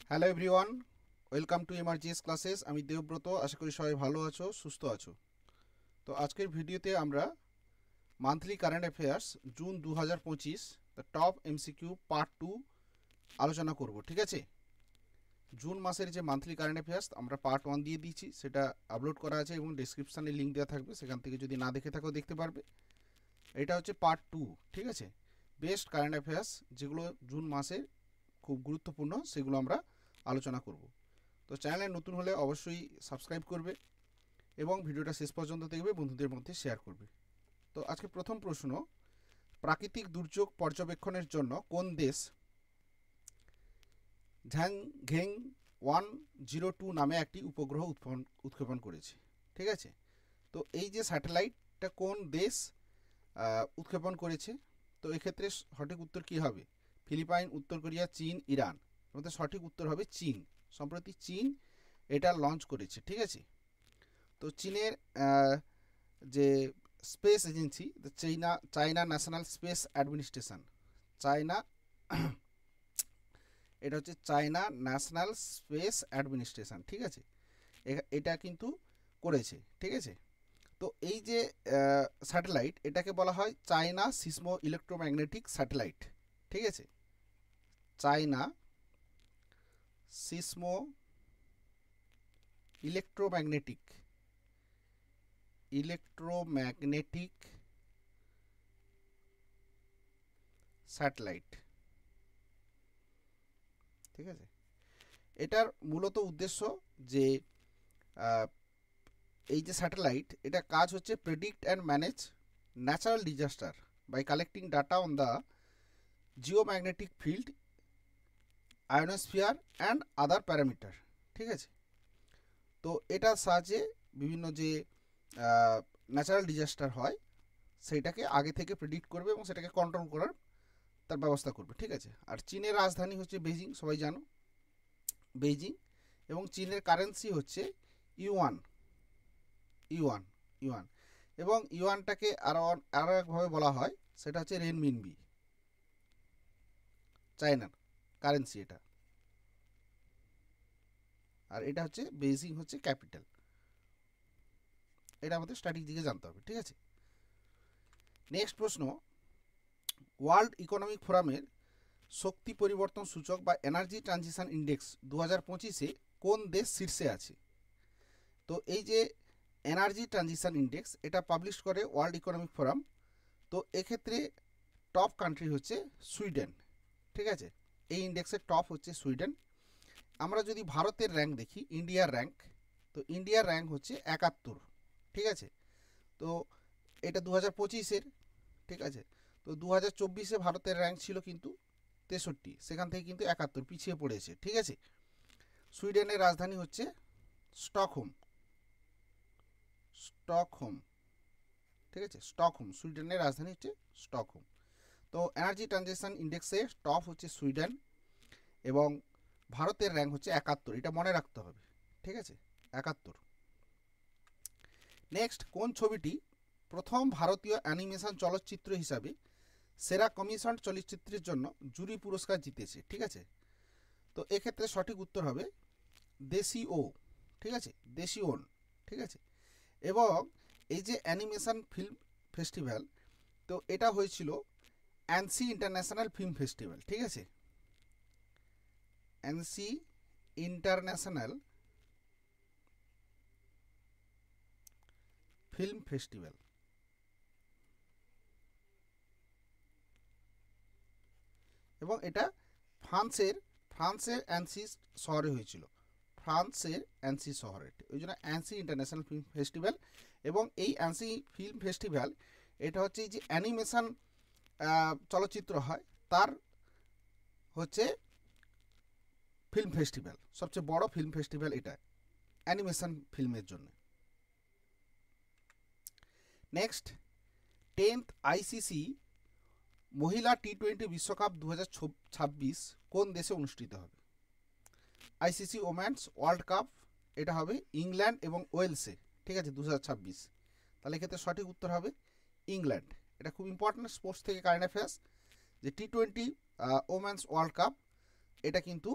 Hello everyone, welcome to MRGS classes. আমি দেবব্রত, আশা করি সবাই ভালো আছো, সুস্থ আছো। তো আজকের ভিডিওতে আমরা monthly current affairs June 2025 the top MCQ part 2 আলোচনা করব। ঠিক আছে, জুন মাসের যে মান্থলি কারেন্ট অ্যাফেয়ার্স আমরা পার্ট 1 দিয়ে দিয়েছি, সেটা আপলোড করা আছে এবং ডিসক্রিপশানে লিঙ্ক দেওয়া থাকবে, সেখান থেকে যদি না দেখে থাকো দেখতে পারবে। এটা হচ্ছে পার্ট 2। ঠিক আছে, বেস্ট কারেন্ট অ্যাফেয়ার্স যেগুলো জুন মাসে খুব গুরুত্বপূর্ণ সেগুলো আমরা আলোচনা করব। তো চ্যানেলে নতুন হলে অবশ্যই সাবস্ক্রাইব করবে এবং ভিডিওটা শেষ পর্যন্ত দেখবে, বন্ধুদের মধ্যে শেয়ার করবে। তো আজকে প্রথম প্রশ্ন, প্রাকৃতিক দুর্যোগ পর্যবেক্ষণের জন্য কোন দেশ ঝ্যাংঘেং 102 নামে একটি উপগ্রহ উৎক্ষেপণ করেছে? ঠিক আছে, তো এই যে স্যাটেলাইটটা কোন দেশ উৎক্ষেপণ করেছে? তো এক্ষেত্রে সঠিক উত্তর কী হবে? ফিলিপাইন, উত্তর কোরিয়া, চীন, ইরান। মধ্যে সঠিক উত্তর হবে চীন। সম্প্রতি চীন এটা লঞ্চ করেছে। ঠিক আছে, তো চীনের যে space agency, China national space administration, China এটা হচ্ছে চায়না ন্যাশনাল স্পেস অ্যাডমিনিস্ট্রেশন। ঠিক আছে, এটা কিন্তু করেছে। ঠিক আছে, তো এই যে স্যাটেলাইট, এটাকে বলা হয় চায়না সিসমো ইলেকট্রোম্যাগনেটিক স্যাটেলাইট। ঠিক আছে, চায়না সিসমো ইলেকট্রোম্যাগনেটিক স্যাটেলাইট। ঠিক আছে, এটার মূলত উদ্দেশ্য যে এই যে স্যাটেলাইট, এটা কাজ হচ্ছে predict and manage natural disaster by collecting data on the geomagnetic field, ionosphere and other parameter. ঠিক আছে, তো এটার সাহায্যে বিভিন্ন যে ন্যাচারাল ডিজাস্টার হয় সেইটাকে আগে থেকে প্রেডিক্ট করবে এবং সেটাকে কন্ট্রোল করার তার ব্যবস্থা করবে। ঠিক আছে, আর চীনের রাজধানী হচ্ছে বেইজিং, সবাই জানো, বেইজিং। এবং চীনের কারেন্সি হচ্ছে ইউয়ান ইউয়ান ইউয়ান এবং ইউয়ানটাকে আরও একভাবে বলা হয়, সেটা হচ্ছে রেনমিনবি। চায়নার কারেন্সি এটা, আর এটা হচ্ছে বেইজিং হচ্ছে ক্যাপিটাল। এটা আমাদের স্টাডির দিকে জানতে হবে। ঠিক আছে, নেক্সট প্রশ্ন, ওয়ার্ল্ড ইকোনমিক ফোরামের শক্তি পরিবর্তন সূচক বা এনার্জি ট্রানজিশন ইন্ডেক্স 2025-এ কোন দেশ শীর্ষে আছে? তো এই যে এনার্জি ট্রানজিশন ইন্ডেক্স, এটা পাবলিশ করে ওয়ার্ল্ড ইকোনমিক ফোরাম। তো এক্ষেত্রে টপ কান্ট্রি হচ্ছে সুইডেন। ঠিক আছে, এই ইন্ডেক্সের টপ হচ্ছে সুইডেন। আমরা যদি ভারতের র্যাঙ্ক দেখি, ইন্ডিয়ার র্যাঙ্ক, তো ইন্ডিয়ার র্যাঙ্ক হচ্ছে 71। ঠিক আছে, তো এটা 2025-এর। ঠিক আছে, তো 2024-এ ভারতের র্যাঙ্ক ছিল কিন্তু 63, সেখান থেকে কিন্তু 71 পিছিয়ে পড়েছে। ঠিক আছে, সুইডেনের রাজধানী হচ্ছে স্টকহোম। স্টকহোম ঠিক আছে, স্টকহোম, সুইডেনের রাজধানী হচ্ছে স্টকহোম। তো এনার্জি ট্রানজিশন ইন্ডেক্সে টপ হচ্ছে সুইডেন এবং ভারতের র্যাঙ্ক হচ্ছে 71, এটা মনে রাখতে হবে। ঠিক আছে, 71। নেক্সট, কোন ছবিটি প্রথম ভারতীয় অ্যানিমেশন চলচ্চিত্র হিসাবে সেরা কমিশন চলচ্চিত্রের জন্য জুরি পুরস্কার জিতেছে? ঠিক আছে, তো এক্ষেত্রে সঠিক উত্তর হবে দেশি ও। ঠিক আছে, দেশি ওন। ঠিক আছে, এবং এই যে অ্যানিমেশন ফিল্ম ফেস্টিভ্যাল, তো এটা হয়েছিল অ্যানসি ইন্টারন্যাশনাল ফিল্ম ফেস্টিভ্যাল। ঠিক আছে, অ্যানসি ইন্টারন্যাশনাল ফিল্ম ফেস্টিভ্যাল, এবং এটা ফ্রান্সের অ্যানসি শহরে হয়েছিল, ফ্রান্সের অ্যানসি শহরে। ওই জন্য অ্যানসি ইন্টারন্যাশনাল ফিল্ম ফেস্টিভ্যাল। এবং এই অ্যানসি ফিল্ম ফেস্টিভ্যাল, এটা হচ্ছে যে অ্যানিমেশন চলচ্চিত্র হয় তার হচ্ছে ফিল্ম ফেস্টিভ্যাল, সবচেয়ে বড় ফিল্ম ফেস্টিভ্যাল এটা অ্যানিমেশন ফিল্মের জন্য। নেক্সট, 10th আইসিসি মহিলা টি20 বিশ্বকাপ 2026 কোন দেশে অনুষ্ঠিত হবে? আইসিসি ওমেন্স ওয়ার্ল্ড কাপ, এটা হবে ইংল্যান্ড এবং ওয়েলসে। ঠিক আছে, 2026। তাহলে এক্ষেত্রে সঠিক উত্তর হবে ইংল্যান্ড। এটা খুব ইম্পর্ট্যান্ট স্পোর্টস থেকে কারেন্ট অ্যাফেয়ার্স, যে টি20 ওমেন্স ওয়ার্ল্ড কাপ, এটা কিন্তু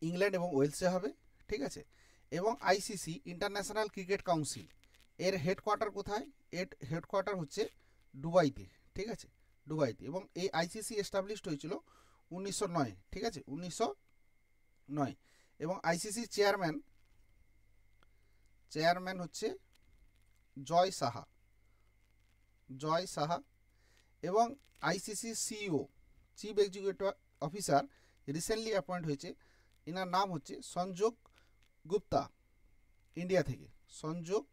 ইংল্যান্ড এবং ওয়েলসে হবে, ঠিক আছে। এবং আইসিসি ইন্টারন্যাশনাল ক্রিকেট কাউন্সিল এর হেডকোয়ার্টার কোথায়? এর হেডকোয়ার্টার হচ্ছে দুবাইতে, ঠিক আছে, দুবাইতে। এবং এই আইসিসি এস্টাবলিশড হয়েছিল 1909, ঠিক আছে, 1909। এবং আইসিসি চেয়ারম্যান হচ্ছে জয় সাহা। এবং ICC CEO chief executive officer recently appoint হয়েছে, এনার নাম হচ্ছে সঞ্জোগ গুপ্তা, ইন্ডিয়া থেকে, সঞ্জোগ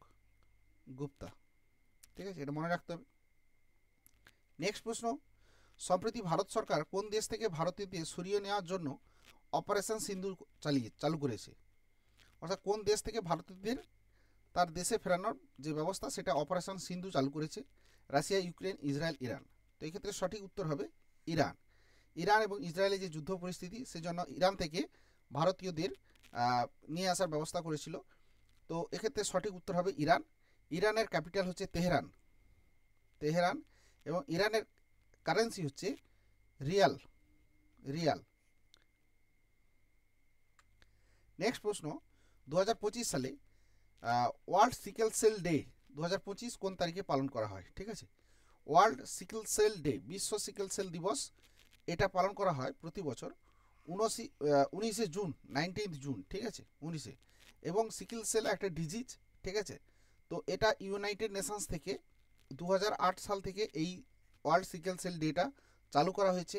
গুপ্তা, ঠিক আছে, এটা মনে রাখতে হবে। নেক্সট প্রশ্ন, সম্প্রতি ভারত সরকার কোন দেশ থেকে ভারতীয়দের সরিয়ে নেওয়ার জন্য অপারেশন সিন্দুর চালু করেছে? অর্থাৎ কোন দেশ থেকে ভারতীয়দের তার দেশে ফেরানোর যে ব্যবস্থা সেটা অপারেশন সিন্ধু চালু করেছে? Russia, Ukraine, Israel, Iran. তো এক্ষেত্রে সঠিক উত্তর হবে ইরান এবং ইসরায়েলের যে যুদ্ধ পরিস্থিতি, সেজন্য ইরান থেকে ভারতীয়দের নিয়ে আসার ব্যবস্থা করেছিল। তো এক্ষেত্রে সঠিক উত্তর হবে ইরানের ক্যাপিটাল হচ্ছে তেহরান এবং ইরানের কারেন্সি হচ্ছে রিয়াল। নেক্সট প্রশ্ন, 2025 সালে ওয়ার্ল্ড সিকেল সেল ডে 2025 কোন তারিখে পালন করা হয়? ঠিক আছে, ওয়ার্ল্ড সিকেল সেল ডে, বিশ্ব সিকেল সেল দিবস, এটা পালন করা হয় প্রতি বছর 19 জুন, 19 জুন, ঠিক আছে, 19। এবং সিকেল সেল একটা ডিজিজ, ঠিক আছে। তো এটা ইউনাইটেড নেশনস থেকে 2008 সাল থেকে এই ওয়ার্ল্ড সিকেল সেল ডেটা চালু করা হয়েছে।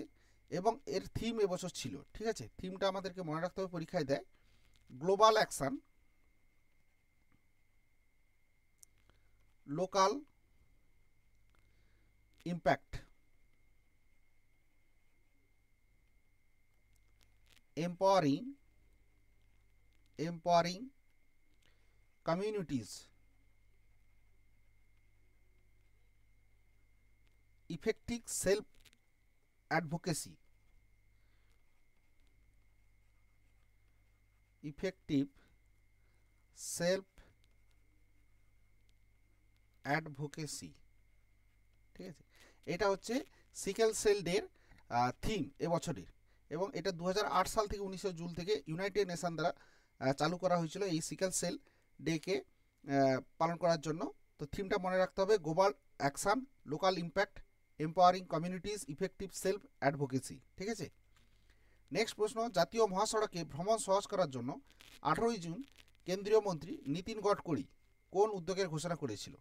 এবং এর থিম এবছর ছিল, ঠিক আছে, থিমটা আমাদেরকে মনে রাখতে হবে, পরীক্ষায় দেয়, global action, local impact, empowering communities, effective self advocacy, ঠিক আছে। এটা হচ্ছে সিকেল সেল ডের থিম এবছরের। এবং এটা 2008 সাল থেকে 19 জুন থেকে ইউনাইটেড নেশন দ্বারা চালু করা হয়েছিল এই সিকেল সেল ডেকে পালন করার জন্য। তো থিমটা মনে রাখতে হবে, global action, local impact, empowering communities, effective self advocacy, ঠিক আছে। নেক্সট প্রশ্ন, জাতীয় মহাসড়কে ভ্রমণ সহজ করার জন্য 18 জুন কেন্দ্রীয় মন্ত্রী নীতিন গডকরি কোন উদ্যোগের ঘোষণা করেছিল?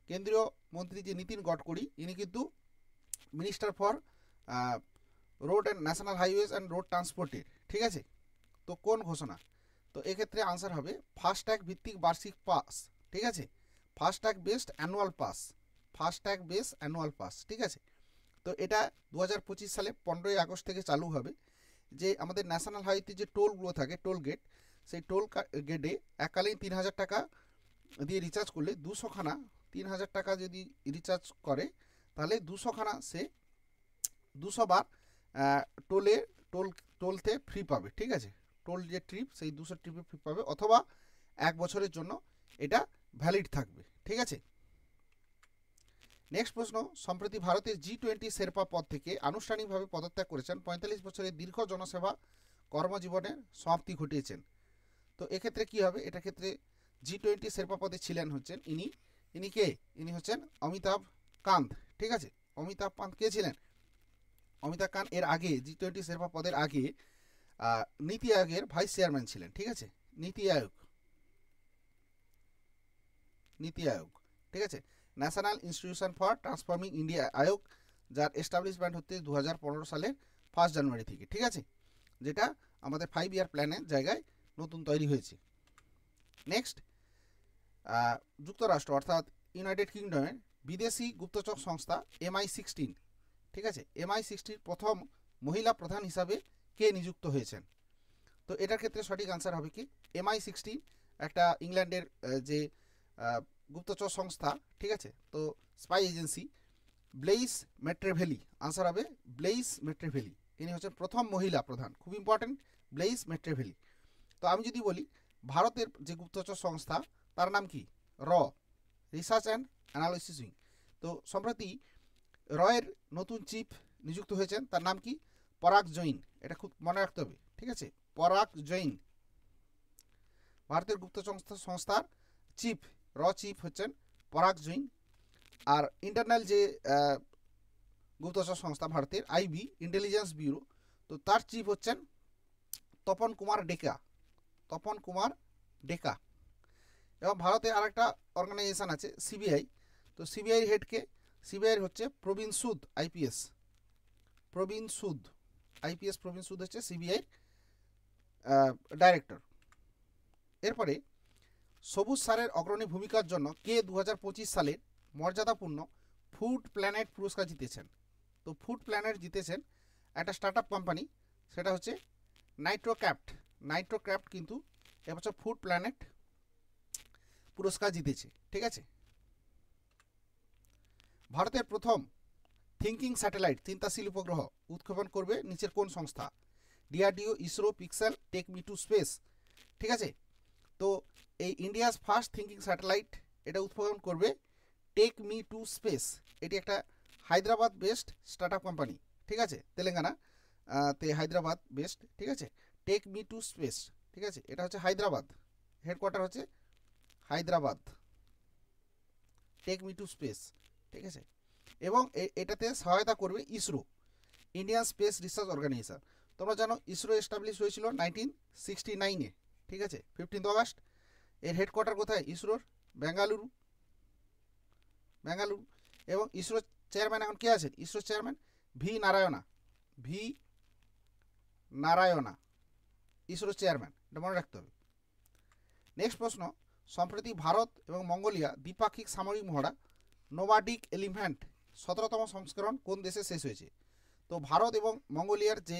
কেন্দ্রীয় মন্ত্রী যে নীতিন গডকরি, ইনি কিন্তু minister for road and national highways and road ট্রান্সপোর্টের, ঠিক আছে। তো কোন ঘোষণা? তো এক্ষেত্রে আনসার হবে ফাস্ট্যাগ ভিত্তিক বার্ষিক পাস, ঠিক আছে, ফাস্ট্যাগ বেসড অ্যানুয়াল পাস, ঠিক আছে। তো এটা 2025 সালে 15 আগস্ট থেকে চালু হবে। যে আমাদের ন্যাশনাল হাইওয়েতে যে টোলগুলো থাকে, টোল গেট, সেই টোল গেটে এককালীন 3000 টাকা দিয়ে রিচার্জ করলে 200 খানা, 3000 টাকা যদি রিচার্জ করে তাহলে 200 খানা সে 200 বার টোলতে ফ্রি পাবে, ঠিক আছে। টোল যে ট্রিপ, সেই 200 ট্রিপে ফ্রি পাবে, অথবা 1 বছরের জন্য এটা ভ্যালিড থাকবে, ঠিক আছে। নেক্সট প্রশ্ন, সম্প্রতি ভারতের G20 শেরপা পদ থেকে আনুষ্ঠানিকভাবে পদত্যাগ করেছেন 45 বছরের দীর্ঘ জনসেবা কর্মজীবনের সমাপ্তি ঘটিয়েছেন। তো এক্ষেত্রে কি হবে? এটা ক্ষেত্রে G20 শেরপা পদে ছিলেন হচ্ছেন ইনি কে? ইনি হচ্ছেন অমিতাভ কান্ত, ঠিক আছে। অমিতাভ কান্ত কে ছিলেন? অমিতাভ কান্ত এর আগে G20 শেরপা পদের আগে নীতি আয়োগের ভাইস চেয়ারম্যান ছিলেন, ঠিক আছে। নীতি আয়োগ, ঠিক আছে, national institution for transforming India Aayog, যার এস্টাবলিশমেন্ট হচ্ছে 2015 সালের 1 জানুয়ারি থেকে, ঠিক আছে, যেটা আমাদের 5 ইয়ার প্ল্যানের জায়গায় নতুন তৈরি হয়েছে। নেক্সট, যুক্তরাষ্ট্র অর্থাৎ ইউনাইটেড কিংডমের বিদেশি গুপ্তচর সংস্থা MI16, ঠিক আছে, MI16 প্রথম মহিলা প্রধান হিসাবে কে নিযুক্ত হয়েছেন? তো এটার ক্ষেত্রে সঠিক আনসার হবে কি, MI16 একটা ইংল্যান্ডের যে গুপ্তচর সংস্থা, ঠিক আছে, তো স্পাই এজেন্সি, ব্লেইস মেট্রেভেলি, আনসার হবে ব্লেইস মেট্রেভেলি, ইনি হচ্ছেন প্রথম মহিলা প্রধান, খুব ইম্পর্টেন্ট, ব্লেইস মেট্রেভেলি। তো আমি যদি বলি ভারতের যে গুপ্তচর সংস্থা তার নাম কি? Research and analysis wing. তো সম্প্রতি রয়ের নতুন চিফ নিযুক্ত হয়েছেন, তার নাম কি? পরাগ জৈন, এটা খুব মনে রাখতে হবে, ঠিক আছে, পরাগ জৈন। ভারতের গুপ্তচর সংস্থার চিফ চিফ হচ্ছেন পরাগ জৈন। আর ইন্টারনাল যে গুপ্তচর সংস্থা ভারতের আইবি ইন্টেলিজেন্স ব্যুরো, তো তার চিফ হচ্ছেন তপন কুমার ডেকা। তপন কুমার ডেকা। এবং ভারতে আরেকটা অর্গানাইজেশন আছে সিবিআই, তো সিবিআইয়ের হেডকে, সিবিআইয়ের হচ্ছে প্রবীণ সুদ আইপিএস। প্রবীণ সুদ আইপিএস, প্রবীণ সুদ হচ্ছে সিবিআইয়ের ডাইরেক্টর। এরপরে সবুজ সারের অগ্রণী ভূমিকার জন্য কে 2025 সালের মর্যাদাপূর্ণ ফুড প্ল্যানেট পুরস্কার জিতেছেন? তো ফুড প্ল্যানেট জিতেছেন একটা স্টার্ট আপ কোম্পানি, সেটা হচ্ছে নাইট্রোক্র্যাফট। নাইট্রোক্র্যাফট কিন্তু এবছর ফুড প্ল্যানেট পুরস্কার জিতেছে। ঠিক আছে। ভারতের প্রথম থিঙ্কিং স্যাটেলাইট চিন্তাশীল উপগ্রহ উৎক্ষেপণ করবে নিচের কোন সংস্থা? DRDO, ISRO, Pixel, take me to space. ঠিক আছে। তো এই ইন্ডিয়াস ফার্স্ট থিঙ্কিং স্যাটেলাইট এটা উৎক্ষেপণ করবে টেক মি টু স্পেস। এটি একটা Hyderabad based start up company. ঠিক আছে, তেলেঙ্গানা তে হায়দ্রাবাদ বেসড। ঠিক আছে, টেক মি টু স্পেস। ঠিক আছে, এটা হচ্ছে হায়দ্রাবাদ, হেডকোয়ার্টার হচ্ছে Hyderabad, take me to space. ঠিক আছে, এবং এটাতে সহায়তা করবে ISRO, Indian Space Research Organisation. তোমরা জানো ইসরো এস্টাবলিশ হয়েছিল 1969-এ। ঠিক আছে, 15 আগস্ট। এর হেডকোয়ার্টার কোথায় ইসরোর? বেঙ্গালুরু। বেঙ্গালুরু। এবং ইসরোর চেয়ারম্যান এখন কে আছেন? ইসরোর chairman V Narayana. V Narayana ইসরোর চেয়ারম্যান, এটা মনে রাখতে হবে। নেক্সট প্রশ্ন, সম্প্রতি ভারত এবং মঙ্গোলিয়া দ্বিপাক্ষিক সামরিক মহড়া নোমাডিক এলিফ্যান্ট 17তম সংস্করণ কোন দেশে শেষ হয়েছে? তো ভারত এবং মঙ্গোলিয়ার যে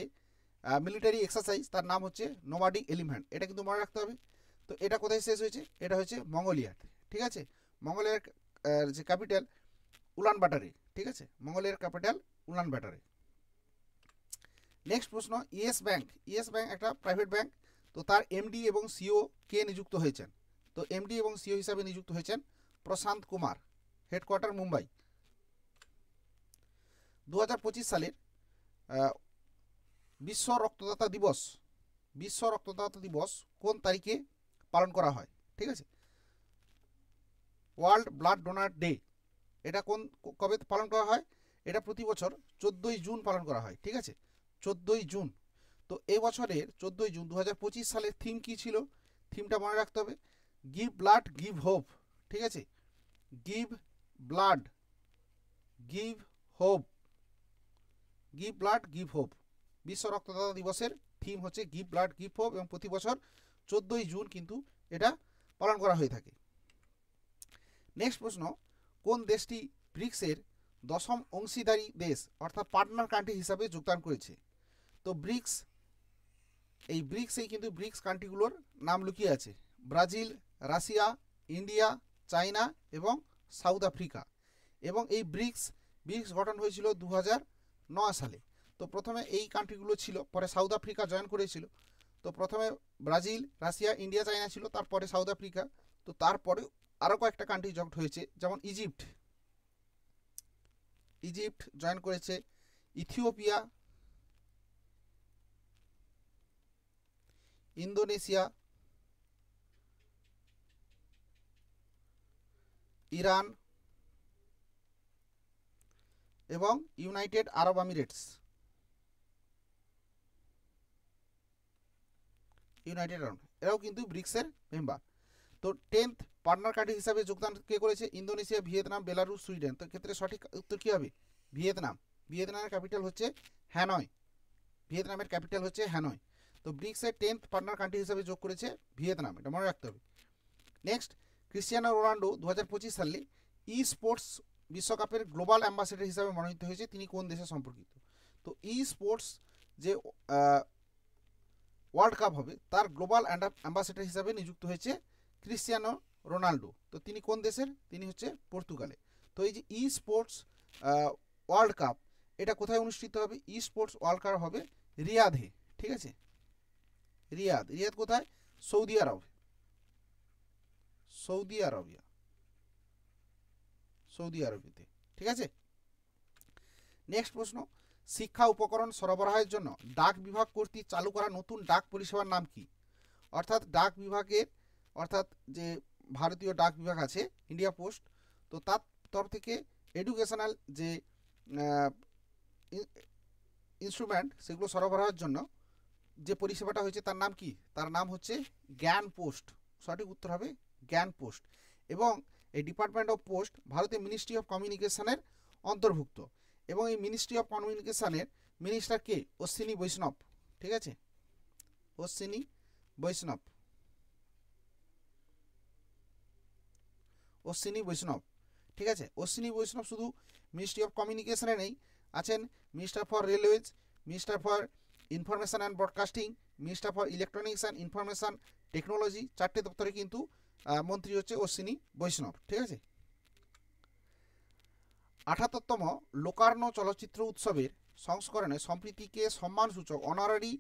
মিলিটারি এক্সারসাইজ তার নাম হচ্ছে নোমাডিক এলিফ্যান্ট, এটা কিন্তু মনে রাখতে হবে। তো এটা কোথায় শেষ হয়েছে? এটা হচ্ছে মঙ্গোলিয়াতে। ঠিক আছে, মঙ্গোলিয়ার যে ক্যাপিটাল উলানবাটারে। ঠিক আছে, মঙ্গোলিয়ার ক্যাপিটাল উলানবাটারে। নেক্সট প্রশ্ন, ইয়েস ব্যাংক। ইয়েস ব্যাংক একটা প্রাইভেট ব্যাংক, তো তার এমডি এবং সিও কে নিযুক্ত হয়েছেন? তো এমডি এবং সিও হিসাবে নিযুক্ত হয়েছেন প্রশান্ত কুমার, হেডকোয়ার্টার মুম্বাই। 2025 সালের বিশ্ব রক্তদাতা দিবস, বিশ্ব রক্তদাতা দিবস কোন তারিখে পালন করা হয়? ঠিক আছে, ওয়ার্ল্ড ব্লাড ডোনার ডে, এটা কবে পালন করা হয়? এটা প্রতি বছর 14ই জুন পালন করা হয়। ঠিক আছে, 14ই জুন। তো এই বছরের 14ই জুন 2025 সালের থিম কি ছিল? থিমটা মনে রাখতে হবে, গিভ ব্লাড গিভ হোপ। ঠিক আছে, give blood give hope, give blood give hope. বিশ্ব রক্তদাতা দিবসের থিম হচ্ছে গিভ ব্লাড গিভ হোপ, এবং প্রতি বছর 14ই জুন কিন্তু এটা পালন করা হয়ে থাকে। নেক্সট প্রশ্ন, কোন দেশটি ব্রিক্সের 10ম অংশীদারি দেশ অর্থাৎ পার্টনার কান্ট্রি হিসাবে যোগদান করেছে? তো ব্রিক্স, এই ব্রিক্সেই কিন্তু ব্রিক্স কান্ট্রিগুলোর নাম লুকিয়ে আছে, ব্রাজিল, রাশিয়া, ইন্ডিয়া, চায়না এবং সাউথ আফ্রিকা। এবং এই ব্রিক্স গঠন হয়েছিল 2009 সালে। তো প্রথমে এই কান্ট্রিগুলো ছিল, পরে সাউথ আফ্রিকা জয়েন করেছিল। তো প্রথমে ব্রাজিল, রাশিয়া, ইন্ডিয়া, চায়না ছিল, তারপরে সাউথ আফ্রিকা। তো তারপরে আরও কয়েকটা কান্ট্রি জয়েন হয়েছে, যেমন ইজিপ্ট, ইজিপ্ট জয়েন করেছে, ইথিওপিয়া, ইন্দোনেশিয়া, ইরান এবং ইউনাইটেড আরব আমিরেটস। ইউনাইটেড আরব, এরাও কিন্তু ব্রিক্সের মেম্বার। তো 10th পার্টনার কান্ট্রি হিসাবে যোগদান কে করেছে? Indonesia, Vietnam, Belarus, Sweden. তো ক্ষেত্রে সঠিক উত্তর কী হবে? ভিয়েতনাম। ভিয়েতনামের ক্যাপিটাল হচ্ছে হ্যানয়। ভিয়েতনামের ক্যাপিটাল হচ্ছে হ্যানয়। তো ব্রিক্সের 10th পার্টনার কান্ট্রি হিসাবে যোগ করেছে ভিয়েতনাম, এটা মনে রাখতে হবে। নেক্সট, ক্রিস্টিয়ানো রোনাল্ডো 2025 সালে ই স্পোর্টস বিশ্বকাপের গ্লোবাল অ্যাম্বাসেডর হিসাবে মনোনীত হয়েছে, তিনি কোন দেশে সম্পর্কিত? তো ই স্পোর্টস যে ওয়ার্ল্ড কাপ হবে তার গ্লোবাল অ্যাম্বাসেডর হিসাবে নিযুক্ত হয়েছে ক্রিস্টিয়ানো রোনাল্ডো। তো তিনি কোন দেশের? তিনি হচ্ছে পর্তুগালে। তো এই যে ই স্পোর্টস ওয়ার্ল্ড কাপ, এটা কোথায় অনুষ্ঠিত হবে? ই স্পোর্টস ওয়ার্ল্ড কাপ হবে রিয়াদে। ঠিক আছে, রিয়াদ। রিয়াদ কোথায়? সৌদি আরব, সৌদি আরবিয়া, সৌদি আরবেতে। ঠিক আছে। নেক্সট প্রশ্ন, শিক্ষা উপকরণ সরবরাহের জন্য ডাক বিভাগ কর্তৃক চালু করা নতুন ডাক পরিষেবার নাম কি? অর্থাৎ ডাক বিভাগের, অর্থাৎ যে ভারতীয় ডাক বিভাগ আছে ইন্ডিয়া পোস্ট, তো তার তরফ থেকে এডুকেশনাল যে ইনস্ট্রুমেন্ট সেগুলো সরবরাহের জন্য যে পরিষেবাটা হয়েছে তার নাম কি? তার নাম হচ্ছে জ্ঞান পোস্ট। সঠিক উত্তর হবে জ্ঞান পোস্ট। এবং এই ডিপার্টমেন্ট অফ পোস্ট ভারতীয় মিনিস্ট্রি অফ কমিউনিকেশনের অন্তর্ভুক্ত। এবং এই মিনিস্ট্রি অফ কমিউনিকেশনের মিনিস্টার কে? অশ্বিনী বৈষ্ণব। ঠিক আছে, অশ্বিনী বৈষ্ণব, অশ্বিনী বৈষ্ণব। ঠিক আছে, অশ্বিনী বৈষ্ণব শুধু মিনিস্ট্রি অফ কমিউনিকেশনে নেই, আছেন minister for railways, minister for information and broadcasting, minister for electronics and information technology. 4টে দপ্তরে কিন্তু মন্ত্রী হচ্ছে অশ্বিনী বৈষ্ণব। ঠিক আছে, ৭৮তম লোকার্ণ চলচ্চিত্র উৎসবের সংস্করণে সম্প্রীতিকে সম্মানসূচক অনারারি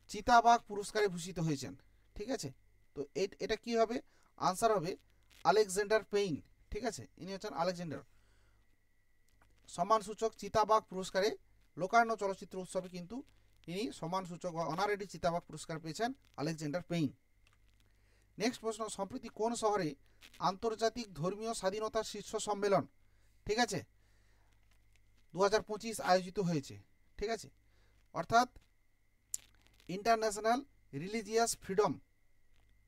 চিতাবাঘ পুরস্কারে ভূষিত হয়েছেন। ঠিক আছে, তো এটা কি হবে? আনসার হবে আলেকজান্ডার পেইন। ঠিক আছে, ইনি হচ্ছেন আলেকজান্ডার। সম্মানসূচক চিতাবাঘ পুরস্কারে লোকার্ণ চলচ্চিত্র উৎসবে কিন্তু ইনি সম্মানসূচক বা অনারারি চিতাবাঘ পুরস্কার পেয়েছেন আলেকজান্ডার পেইন। নেক্সট প্রশ্ন, সম্প্রতি কোন শহরে আন্তর্জাতিক ধর্মীয় স্বাধীনতা শীর্ষ সম্মেলন, ঠিক আছে, 2025 আয়োজিত হয়েছে? ঠিক আছে, অর্থাৎ ইন্টারন্যাশনাল রিলিজিয়াস ফ্রিডম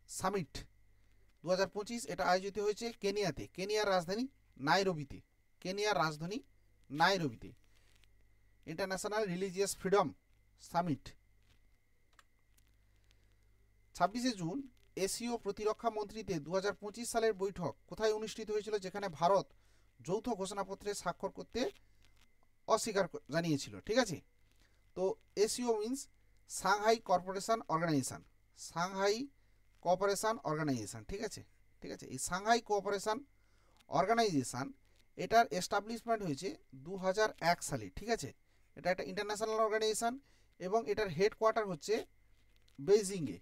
সামিট 2025 এটা আয়োজিত হয়েছে কেনিয়াতে, কেনিয়ার রাজধানী নাইরোবিতে, কেনিয়ার রাজধানী নাইরোবিতে ইন্টারন্যাশনাল রিলিজিয়াস ফ্রিডম সামিট। 26শে জুন এশীয় প্রতিরক্ষা মন্ত্রীদের 2025 সালের বৈঠক কোথায় অনুষ্ঠিত হয়েছিল, যেখানে ভারত যৌথ ঘোষণাপত্রে স্বাক্ষর করতে অস্বীকার জানিয়েছিল? ঠিক আছে, তো এশীয় means Shanghai corporation organisation, Shanghai cooperation organisation. ঠিক আছে, ঠিক আছে, এই সাংহাই কোঅপারেশন অর্গানাইজেশন এটার এস্টাবলিশমেন্ট হয়েছে 2001 সালে। ঠিক আছে, এটা একটা ইন্টারন্যাশনাল অর্গানাইজেশন এবং এটার হেডকোয়ার্টার হচ্ছে বেইজিংয়ে,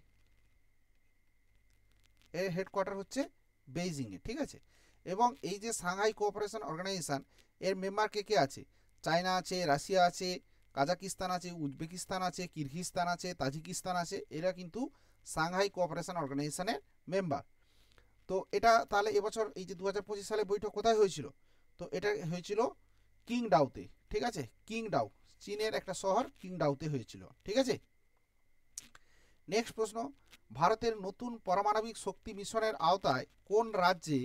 এর হেডকোয়ার্টার হচ্ছে বেইজিংয়ে। ঠিক আছে, এবং এই যে সাংহাই কোঅপারেশন অর্গানাইজেশন এর মেম্বার কে কে আছে? চায়না আছে, রাশিয়া আছে, কাজাকিস্তান আছে, উজবেকিস্তান আছে, কিরগিজস্তান আছে, তাজিকিস্তান আছে, এরা কিন্তু সাংহাই কোঅপারেশন অর্গানাইজেশনের মেম্বার। তো এটা তাহলে এবছর এই যে 2025 সালে বৈঠক কোথায় হয়েছিল? তো এটা হয়েছিল কিংডাওতে। ঠিক আছে, কিংডাও চীনের একটা শহর, কিংডাওতে হয়েছিল। ঠিক আছে, নেক্সট প্রশ্ন, ভারতের নতুন পারমাণবিক শক্তি মিশনের আওতায় কোন রাজ্যে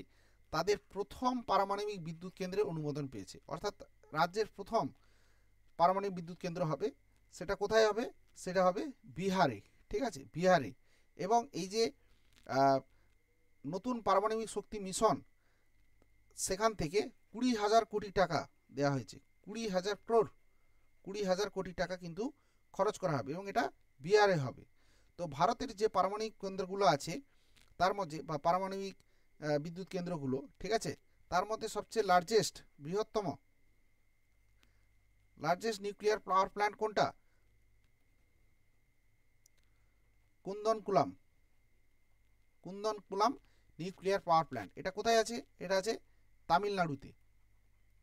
তাদের প্রথম পারমাণবিক বিদ্যুৎ কেন্দ্রের অনুমোদন পেয়েছে? অর্থাৎ রাজ্যের প্রথম পারমাণবিক বিদ্যুৎ কেন্দ্র হবে, সেটা কোথায় হবে? সেটা হবে বিহারে। ঠিক আছে, বিহারে। এবং এই যে নতুন পারমাণবিক শক্তি মিশন, সেখান থেকে 20,000 কোটি টাকা দেওয়া হয়েছে, 20,000 ক্রোড়, 20,000 কোটি টাকা কিন্তু খরচ করা হবে এবং এটা বিহারে হবে। তো ভারতের যে পারমাণবিক কেন্দ্রগুলো আছে তার মধ্যে, বা পারমাণবিক বিদ্যুৎ কেন্দ্রগুলো, ঠিক আছে, তার মধ্যে সবচেয়ে লার্জেস্ট, বৃহত্তম নিউক্লিয়ার পাওয়ার প্ল্যান্ট কোনটা? কুন্দনকুলাম, কুন্দনকুলাম নিউক্লিয়ার পাওয়ার প্ল্যান্ট। এটা কোথায় আছে? এটা আছে তামিলনাড়ুতে,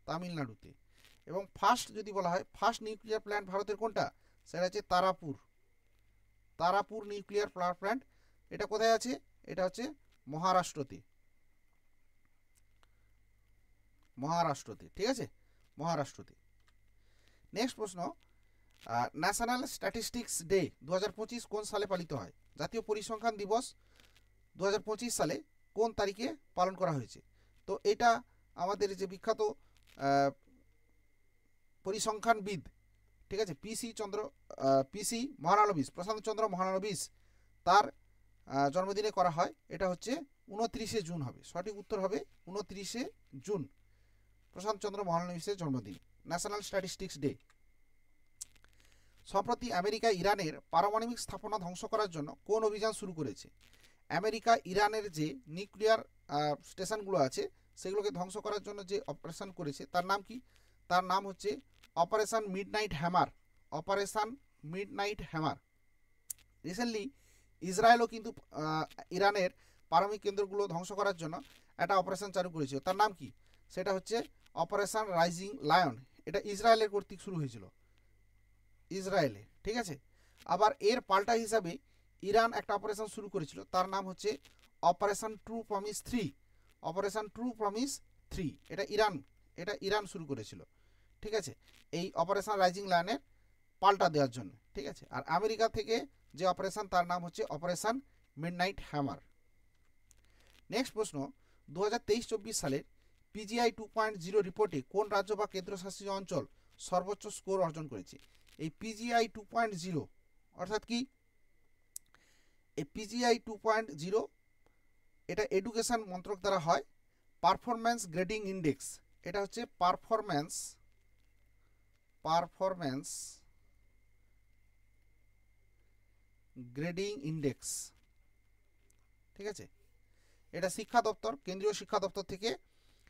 তামিলনাড়ুতে। এবং ফার্স্ট যদি বলা হয়, ফার্স্ট নিউক্লিয়ার প্ল্যান্ট ভারতের কোনটা? সেটা হচ্ছে Tarapur, Tarapur nuclear power plant. এটা কোথায় আছে? এটা হচ্ছে মহারাষ্ট্রতে, মহারাষ্ট্রতে। ঠিক আছে, মহারাষ্ট্রতে। নেক্সট প্রশ্ন, ন্যাশনাল স্ট্যাটিস্টিক্স ডে 2025 কোন সালে পালিত হয়? জাতীয় পরিসংখ্যান দিবস 2025 সালে কোন তারিখে পালন করা হয়েছে? তো এটা আমাদের যে বিখ্যাত পরিসংখ্যানবিদ, ঠিক আছে, পিসি মহানবীশ, প্রশান্ত চন্দ্র মহানবীশ, তার জন্মদিনে করা হয়। এটা হচ্ছে 29শে জুন হবে। সঠিক উত্তর হবে 29শে জুন, প্রশান্ত চন্দ্র মহানবীশের জন্মদিন, ন্যাশনাল স্ট্যাটিস্টিক্স ডে। সম্প্রতি আমেরিকা ইরানের পারমাণবিক স্থাপনা ধ্বংস করার জন্য কোন অভিযান শুরু করেছে? আমেরিকা ইরানের যে নিউক্লিয়ার স্টেশনগুলো আছে সেগুলোকে ধ্বংস করার জন্য যে অপারেশন করেছে তার নাম কি? তার নাম হচ্ছে operation midnight hammer, operation midnight hammer. Recently ইসরায়েলও কিন্তু ইরানের পারমাণবিক কেন্দ্রগুলো ধ্বংস করার জন্য একটা অপারেশন চালু করেছিল। তার নাম কি? সেটা হচ্ছে অপারেশন রাইজিং লায়ন। এটা ইসরায়েলের কর্তৃক শুরু হয়েছিল, ইসরায়েলে, ঠিক আছে। আবার এর পাল্টা হিসাবে ইরান একটা অপারেশন শুরু করেছিল, তার নাম হচ্ছে operation true promise 3। Operation true promise 3 এটা ইরান শুরু করেছিল, ঠিক আছে, এই অপারেশন রাইজিং লায়নের পাল্টা দেওয়ার জন্য, ঠিক আছে। আর আমেরিকা থেকে যে অপারেশন তার নাম হচ্ছে অপারেশন মিডনাইট হ্যামার। নেক্সট প্রশ্ন, 2023-24 সালের পিজিআই 2.0 রিপোর্টে কোন রাজ্য বা কেন্দ্রশাসিত অঞ্চল সর্বোচ্চ স্কোর অর্জন করেছে? এই পিজিআই 2.0 অর্থাৎ কি? এই পিজিআই 2.0 এটা এডুকেশন মন্ত্রক দ্বারা হয়। পারফরম্যান্স গ্রেডিং ইন্ডেক্স, এটা হচ্ছে পারফরম্যান্স গ্রেডিং ইন্ডেক্স, ঠিক আছে। এটা শিক্ষা দপ্তর, কেন্দ্রীয় শিক্ষা দপ্তর থেকে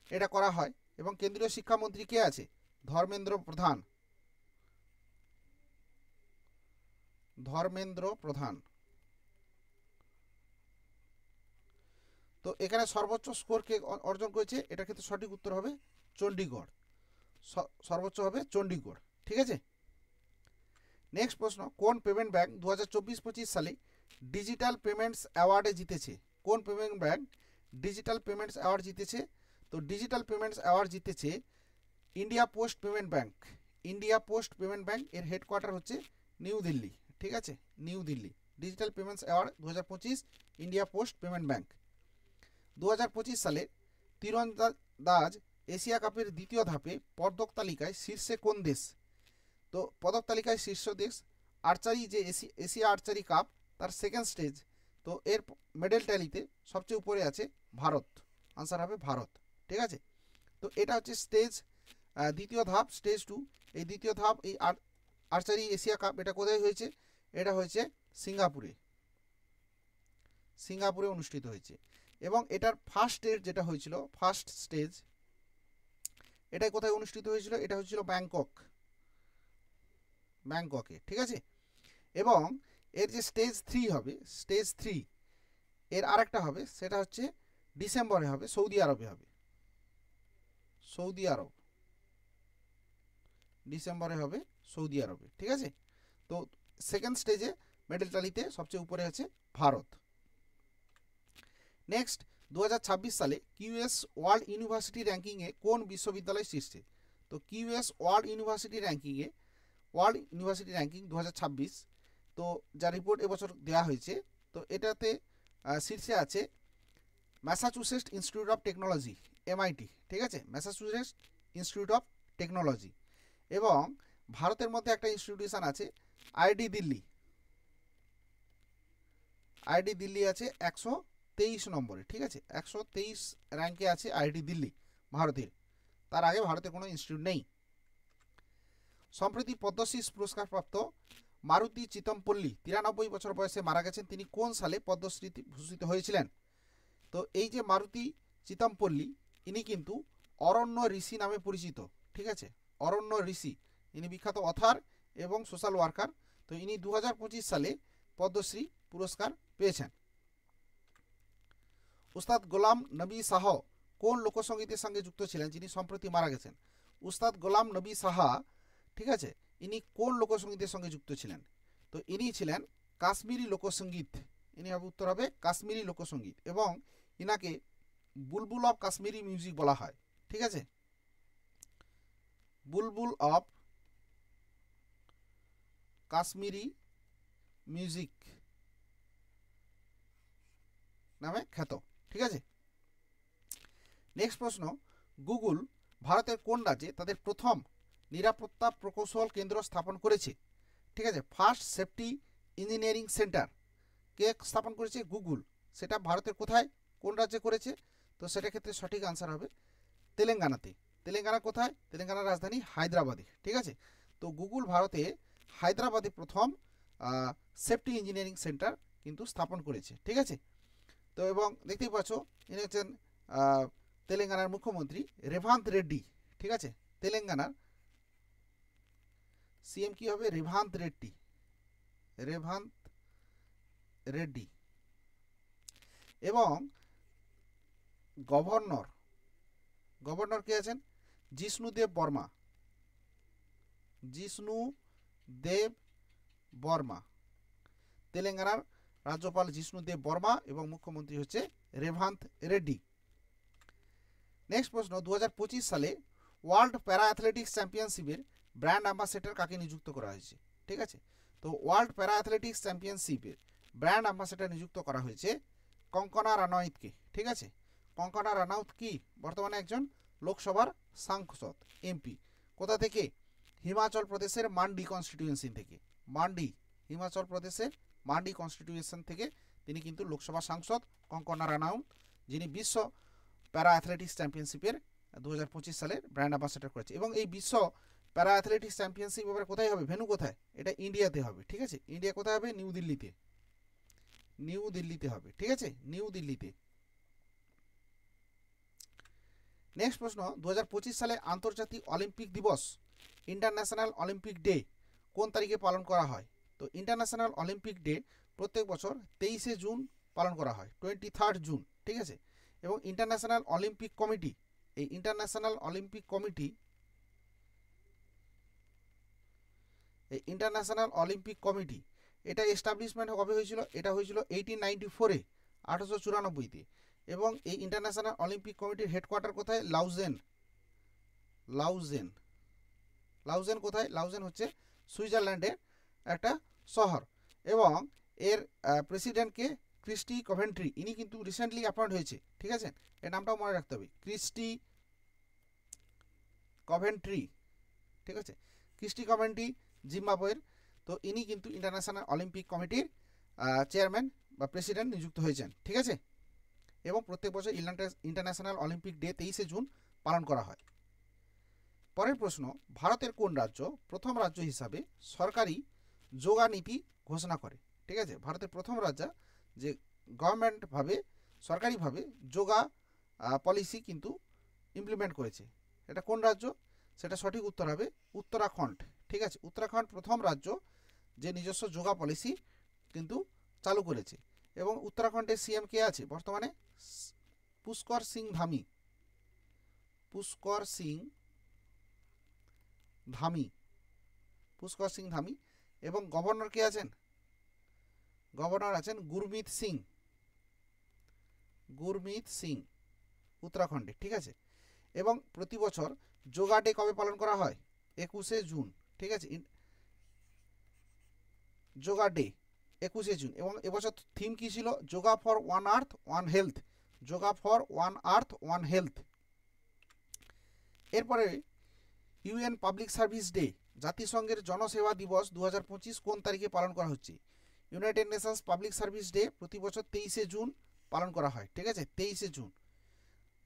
এটা করা হয় এবং কেন্দ্রীয় শিক্ষামন্ত্রী কে আছে? ধর্মেন্দ্র প্রধান। তো এখানে সর্বোচ্চ স্কোর কে অর্জন করেছে? এটা ক্ষেত্রে সঠিক উত্তর হবে চণ্ডীগড়, সর্বোচ্চ হবে চণ্ডীগড়, ঠিক আছে। নেক্সট প্রশ্ন, কোন পেমেন্ট ব্যাংক 2024-25 সালে ডিজিটাল পেমেন্টস অ্যাওয়ার্ডে জিতেছে? কোন payment bank digital payments award জিতেছে? তো ডিজিটাল পেমেন্টস অ্যাওয়ার্ড জিতেছে India post payment bank. India post payment bank এর হেডকোয়ার্টার হচ্ছে নিউ দিল্লি, ঠিক আছে, new Delhi. Digital payments award 2025 India post payment bank. 2025 সালে তীরন্দাজ এশিয়া কাপের দ্বিতীয় ধাপে পদক তালিকায় শীর্ষে কোন দেশ? তো পদক তালিকায় শীর্ষ দেশ আর্চারি, যে এশিয়া আর্চারি কাপ তার সেকেন্ড স্টেজ, তো এর মেডেল ট্যালিতে সবচেয়ে উপরে আছে ভারত। আনসার হবে ভারত, ঠিক আছে। তো এটা হচ্ছে স্টেজ দ্বিতীয় ধাপ, স্টেজ 2। এই দ্বিতীয় ধাপ এই আর্চারি এশিয়া কাপ এটা কোথায় হয়েছে? এটা হয়েছে সিঙ্গাপুরে অনুষ্ঠিত হয়েছে। এবং এটার ফার্স্ট স্টেজ যেটা হয়েছিল, ফার্স্ট স্টেজ এটাই কোথায় অনুষ্ঠিত হয়েছিল? এটা হচ্ছিল ব্যাংককে, ঠিক আছে। এবং এর যে স্টেজ 3 হবে, স্টেজ 3 এর আরেকটা হবে, সেটা হচ্ছে ডিসেম্বরে হবে, সৌদি আরবে হবে, ডিসেম্বরে হবে সৌদি আরবে, ঠিক আছে। তো সেকেন্ড স্টেজে মেডেল তালিতে সবচেয়ে উপরে আছে ভারত। নেক্সট, 2026 সালে কিউএস ওয়ার্ল্ড ইউনিভার্সিটি র্যাঙ্কিংয়ে কোন বিশ্ববিদ্যালয় শীর্ষে? তো কিউএস ওয়ার্ল্ড ইউনিভার্সিটি র্যাঙ্কিং 2026, তো যা রিপোর্ট এবছর দেওয়া হয়েছে, তো এটাতে শীর্ষে আছে Massachusetts institute of technology, MIT, ঠিক আছে, ম্যাসাচুসেটস ইনস্টিটিউট অফ টেকনোলজি। এবং ভারতের মধ্যে একটা ইনস্টিটিউশন আছে আইআইটি দিল্লি আছে 123 নম্বরে, ঠিক আছে, 123 র্যাঙ্কে আছে আইআইটি দিল্লি ভারতের। তার আগে ভারতে কোনো ইনস্টিটিউট নেই। সম্প্রতি পদ্মশ্রী পুরস্কার প্রাপ্ত মারুতি চিতমপল্লী 93 বছর বয়সে মারা গেছেন। তিনি কোন সালে পদ্মশ্রী ভূষিত হয়েছিলেন? তো এই যে মারুতি চিতমপল্লী, ইনি কিন্তু অরণ্য ঋষি নামে পরিচিত, ঠিক আছে, অরণ্য ঋষি। ইনি বিখ্যাত অথার এবং সোশ্যাল ওয়ার্কার। তো ইনি 2025 সালে পদ্মশ্রী পুরস্কার পেয়েছেন। উস্তাদ গোলাম নবী শাহ কোন লোকসঙ্গীতের সঙ্গে যুক্ত ছিলেন, যিনি সম্প্রতি মারা গেছেন? উস্তাদ গোলাম নবী সাহা, ঠিক আছে, ইনি কোন লোকসঙ্গীতের সঙ্গে যুক্ত ছিলেন? তো ইনি ছিলেন কাশ্মীরি লোকসঙ্গীত। ইনি হবে উত্তর হবে কাশ্মীরি লোকসঙ্গীত। এবং ইনাকে বুলবুল অফ কাশ্মীরি মিউজিক বলা হয়, ঠিক আছে, বুলবুল অফ কাশ্মীরি মিউজিক নামে খ্যাত, ঠিক আছে। নেক্সট প্রশ্ন, গুগল ভারতের কোন রাজ্যে তাদের প্রথম নিরাপত্তা প্রকৌশল কেন্দ্র স্থাপন করেছে? ঠিক আছে, ফার্স্ট সেফটি ইঞ্জিনিয়ারিং সেন্টার কে স্থাপন করেছে? গুগল। সেটা ভারতের কোথায়, কোন রাজ্যে করেছে? তো সেটার ক্ষেত্রে সঠিক আনসার হবে তেলেঙ্গানাতে। তেলেঙ্গানা কোথায়? তেলেঙ্গানার রাজধানী হায়দ্রাবাদে, ঠিক আছে। তো গুগল ভারতে হায়দ্রাবাদে প্রথম সেফটি ইঞ্জিনিয়ারিং সেন্টার কিন্তু স্থাপন করেছে, ঠিক আছে। তো এবং দেখতেই পাচ্ছ ইনি হচ্ছেন তেলেঙ্গানার মুখ্যমন্ত্রী রেভান্ত রেড্ডি, ঠিক আছে। তেলেঙ্গানার সিএম কি হবে? রেভান্ত রেড্ডি। এবং গভর্নর কে আছেন? জিষ্ণুদেব বর্মা দেব বর্মা, তেলেঙ্গানার রাজ্যপাল জিষ্ণু দেব বর্মা এবং মুখ্যমন্ত্রী হচ্ছে রেভান্ত রেড্ডি। নেক্সট প্রশ্ন, 2025 সালে ওয়ার্ল্ড প্যারা অ্যাথলেটিক্স চ্যাম্পিয়নশিপের ব্র্যান্ড অ্যাম্বাসেডর কাকে নিযুক্ত করা হয়েছে? ঠিক আছে, তো ওয়ার্ল্ড প্যারা অ্যাথলেটিক্স চ্যাম্পিয়নশিপের ব্র্যান্ড অ্যাম্বাসেডর নিযুক্ত করা হয়েছে কঙ্কনা রানাউতকে। ঠিক আছে, কঙ্কনা রানাউত কি বর্তমানে একজন লোকসভার সাংসদ, এমপি। কোথা থেকে? হিমাচল প্রদেশের মান্ডি কনস্টিটিউয়েন্সি থেকে। মান্ডি, হিমাচল প্রদেশের মান্ডি কনস্টিটিউয়েন্সি থেকে তিনি কিন্তু লোকসভা সাংসদ কঙ্কনা রানাউত, যিনি বিশ্ব প্যারা অ্যাথলেটিক্স চ্যাম্পিয়নশিপের 2025 সালের ব্র্যান্ড অ্যাম্বাসেডর করেছে। এবং এই বিশ্ব প্যারা অ্যাথলেটিক্স চ্যাম্পিয়নশিপ এবার কোথায় হবে? ভেন্যু কোথায়? এটা ইন্ডিয়াতে হবে। ঠিক আছে, ইন্ডিয়া কোথায় হবে? নিউ দিল্লিতে। নিউ দিল্লিতে হবে। ঠিক আছে, নিউ দিল্লিতে। নেক্সট প্রশ্ন, 2025 সালে আন্তর্জাতিক অলিম্পিক দিবস, ইন্টারন্যাশনাল অলিম্পিক ডে কোন তারিখে পালন করা হয়? তো ইন্টারন্যাশনাল অলিম্পিক ডে প্রত্যেক বছর 23শে জুন পালন করা হয়, 23 জুন। ঠিক আছে, এবং ইন্টারন্যাশনাল অলিম্পিক কমিটি, এই ইন্টারন্যাশনাল অলিম্পিক কমিটি, এই ইন্টারন্যাশনাল অলিম্পিক কমিটি এটা এস্টাবলিশমেন্ট কবে হয়েছিল? এটা হয়েছিল 1894-এ, 1894-তে। এবং এই ইন্টারন্যাশনাল অলিম্পিক কমিটির হেডকোয়ার্টার কোথায়? লাউজেন। লাউজেন, লাউজেন কোথায়? লাউজেন হচ্ছে সুইজারল্যান্ডের একটা শহর। এবং এর প্রেসিডেন্টকে ক্রিস্টি কভেন্ট্রি, ইনি কিন্তু রিসেন্টলি অ্যাপয়েন্ট হয়েছে। ঠিক আছে, এর নামটাও মনে রাখতে হবে, ক্রিস্টি কভেন্ট্রি। ঠিক আছে, ক্রিস্টি কভেন্ট্রি জিম্বাবুয়ের। তো ইনি কিন্তু ইন্টারন্যাশনাল অলিম্পিক কমিটির চেয়ারম্যান বা প্রেসিডেন্ট নিযুক্ত হয়েছেন। ঠিক আছে, এবং প্রত্যেক বছর ইন্টারন্যাশনাল অলিম্পিক ডে 23শে জুন পালন করা হয়। পরের প্রশ্ন, ভারতের কোন রাজ্য প্রথম রাজ্য হিসাবে সরকারি যোগা নীতি ঘোষণা করে? ঠিক আছে, ভারতের প্রথম রাজ্য যে গভর্নমেন্টভাবে সরকারিভাবে যোগা পলিসি কিন্তু ইমপ্লিমেন্ট করেছে, এটা কোন রাজ্য? সেটা সঠিক উত্তর হবে উত্তরাখণ্ড। ঠিক আছে, উত্তরাখণ্ড প্রথম রাজ্য যে নিজস্ব যোগা পলিসি কিন্তু চালু করেছে। এবং উত্তরাখণ্ডের সিএম কে আছে বর্তমানে? পুষ্কর সিং ধামি। পুষ্কর সিং ধামি, পুষ্কর সিং ধামি। এবং গভর্নর কে আছেন? গভর্নর আছেন গুরমিত সিং। গুরমিত সিং উত্তরাখণ্ডে। ঠিক আছে, এবং প্রতি বছর যোগা ডে কবে পালন করা হয়? 21শে জুন। ঠিক আছে, যোগা ডে 21শে জুন। এবং এবছর থিম কি ছিল? Yoga for one earth one health. Yoga for one earth one health. এরপরে ইউএন পাবলিক সার্ভিস ডে, জাতিসংঘের জনসেবা দিবস 2025 কোন তারিখে পালন করা হচ্ছে? United Nations public service day প্রতি বছর 23শে জুন পালন করা হয়। ঠিক আছে, 23শে জুন।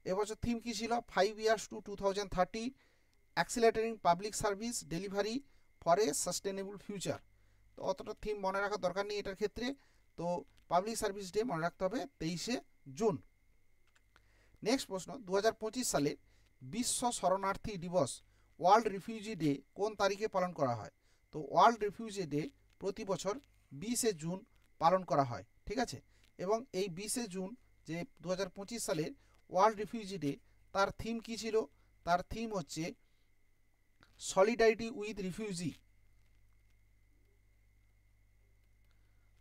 এবছর থিম কি ছিল? 5 years to 2030, accelerating public service delivery for a sustainable future. তো অতটা থিম মনে রাখার দরকার নেই এটার ক্ষেত্রে। তো পাবলিক সার্ভিস ডে মনে রাখতে হবে 23শে জুন। নেক্সট প্রশ্ন, 2025 সালে বিশ্ব শরণার্থী দিবস, ওয়ার্ল্ড রিফিউজি ডে কোন তারিখে পালন করা হয়? তো ওয়ার্ল্ড রিফিউজি ডে প্রতি বছর 20শে জুন পালন করা হয়। ঠিক আছে, এবং এই 20শে জুন যে 2025 সালের ওয়ার্ল্ড রিফিউজি ডে, তার থিম কি ছিল? তার থিম হচ্ছে solidarity with refugee.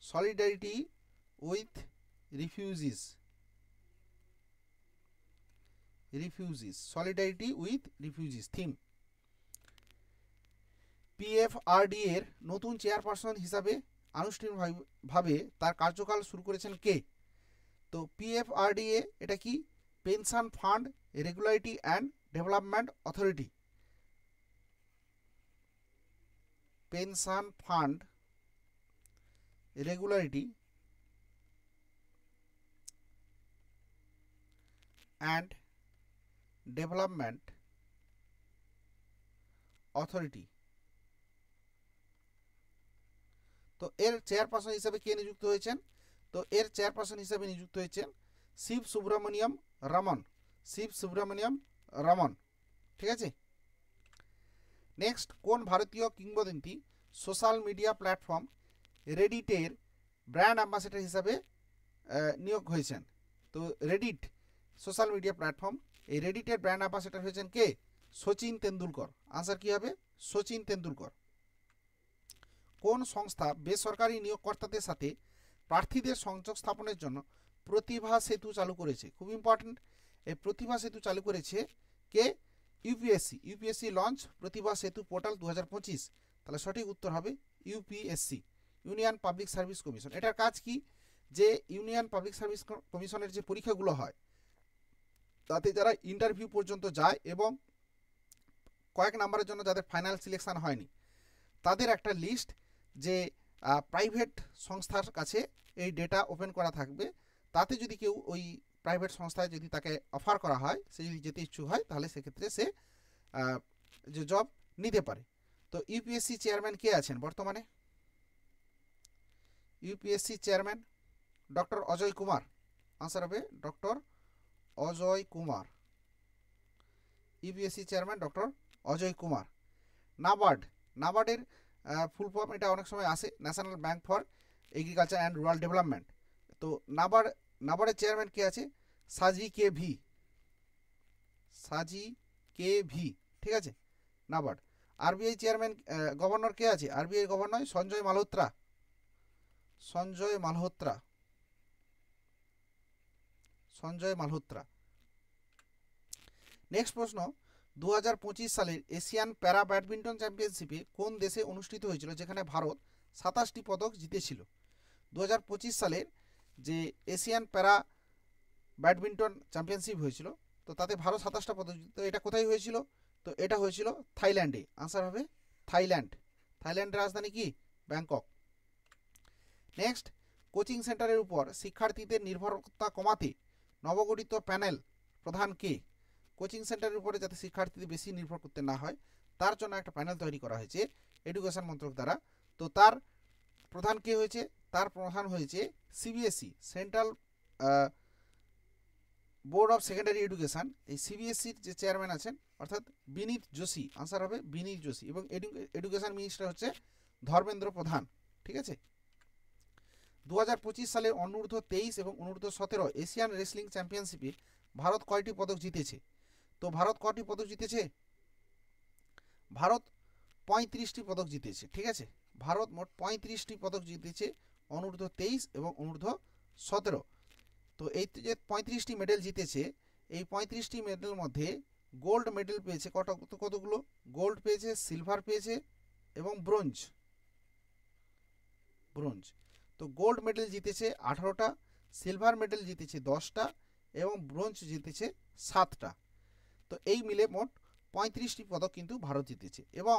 Solidarity with refugees. Refugees, solidarity with refugees theme. PFRD এর নতুন চেয়ারপারসন হিসাবে আনুষ্ঠানিকভাবে তার কার্যকাল শুরু করেছেন কে? তো পিএফআরডিএ এটা কি? Pension fund regulatory and development authority. Pension fund regulatory and development authority. তো এর চেয়ারপারসন হিসাবে কে নিযুক্ত হয়েছেন? তো এর চেয়ারপারসন হিসাবে নিযুক্ত হয়েছেন শিব সুব্রমণিয়ম রমন। শিব সুব্রমণিয়ম রমন। ঠিক আছে, নেক্সট, কোন ভারতীয় কিংবদন্তি সোশ্যাল মিডিয়া প্ল্যাটফর্ম রেডিটের ব্র্যান্ড অ্যাম্বাসেডর হিসাবে নিয়োগ হয়েছেন? তো রেডিট সোশ্যাল মিডিয়া প্ল্যাটফর্ম, এই রেডিটের ব্র্যান্ড অ্যাম্বাসেডর হয়েছেন কে? সচিন তেন্ডুলকর। আনসার কি হবে? সচিন তেন্ডুলকর। কোন সংস্থা বেসরকারি নিয়োগকর্তাদের সাথে প্রার্থীদের সংযোগ স্থাপনের জন্য প্রতিভা সেতু চালু করেছে? খুব ইম্পর্টেন্ট, এই প্রতিভা সেতু চালু করেছে কে? ইউপিএসসি লঞ্চ প্রতিভা সেতু পোর্টাল 2025। তাহলে সঠিক উত্তর হবে UPSC, union public service commission. এটার কাজ কি? যে ইউনিয়ন পাবলিক সার্ভিস কমিশনের যে পরীক্ষাগুলো হয় তাতে যারা ইন্টারভিউ পর্যন্ত যায় এবং কয়েক নাম্বারের জন্য যাদের ফাইনাল সিলেকশন হয়নি তাদের একটা লিস্ট যে প্রাইভেট সংস্থার কাছে এই ডেটা ওপেন করা থাকবে, তাতে যদি কেউ ওই প্রাইভেট সংস্থায় যদি তাকে অফার করা হয়, সে যদি যেতে ইচ্ছুক হয়, তাহলে সেক্ষেত্রে সে যে জব নিতে পারে। তো ইউপিএসসি চেয়ারম্যান কে আছেন বর্তমানে? UPSC chairman doctor Ajay Kumar. Answer হবে doctor Ajay Kumar. UPSC chairman doctor Ajay Kumar. নাবার্ডের ফুল ফর্ম এটা অনেক সময় আসে, national bank for agriculture and rural development. তো নাবার্ডের চেয়ারম্যান কে আছে? সাজি কে ভি। ঠিক আছে, নাবার্ড। আরবিআই চেয়ারম্যান গভর্নর কে আছে? RBI governor Sanjay Malhotra. Next প্রশ্ন, 2025 সালের এশিয়ান প্যারা ব্যাডমিন্টন চ্যাম্পিয়নশিপে কোন দেশে অনুষ্ঠিত হয়েছিল যেখানে ভারত 27টি পদক জিতেছিল? 2025 সালের যে এশিয়ান প্যারা ব্যাডমিন্টন চ্যাম্পিয়নশিপ হয়েছিল, তো তাতে ভারত 27টা পদক জিতে। তো এটা কোথায় হয়েছিল? তো এটা হয়েছিল থাইল্যান্ডে। আনসার হবে থাইল্যান্ডের রাজধানী কি? ব্যাংকক। নেক্সট, কোচিং সেন্টারের উপর শিক্ষার্থীদের নির্ভরতা কমাতে নবগঠিত প্যানেল প্রধান কে? কোচিং সেন্টারের উপরে যাতে শিক্ষার্থীদের বেশি নির্ভর করতে না হয় তার জন্য একটা প্যানেল তৈরি করা হয়েছে এডুকেশন মন্ত্রক দ্বারা। তো তার প্রধান কে হয়েছে? তার প্রধান হয়েছে CBSE, central board of secondary education. এই সিবিএসসির যে চেয়ারম্যান আছেন অর্থাৎ বিনীত যোশী। আনসার হবে বিনীত যোশী। এবং এডুকেশন মিনিস্টার হচ্ছে ধর্মেন্দ্র প্রধান। ঠিক আছে। 2025 সালে অনূর্ধ্ব 23 এবং অনূর্ধ্ব 17 এশিয়ান রেসলিং চ্যাম্পিয়নশিপে ভারত কয়টি পদক জিতেছে? তো ভারত কয়টি পদক জিতেছে? ভারত 35টি পদক জিতেছে। ঠিক আছে, ভারত মোট 35টি পদক জিতেছে অনূর্ধ্ব 23 এবং অনূর্ধ্ব 17। তো এই যে 35টি মেডেল জিতেছে, এই 35টি মেডেলের মধ্যে গোল্ড মেডেল পেয়েছে কতগুলো? গোল্ড পেয়েছে, সিলভার পেয়েছে এবং ব্রোঞ্জ। তো গোল্ড মেডেল জিতেছে 18টা, সিলভার মেডেল জিতেছে 10টা এবং ব্রোঞ্জ জিতেছে 7টা। তো এই মিলে মোট 35টি পদক কিন্তু ভারত জিতেছে। এবং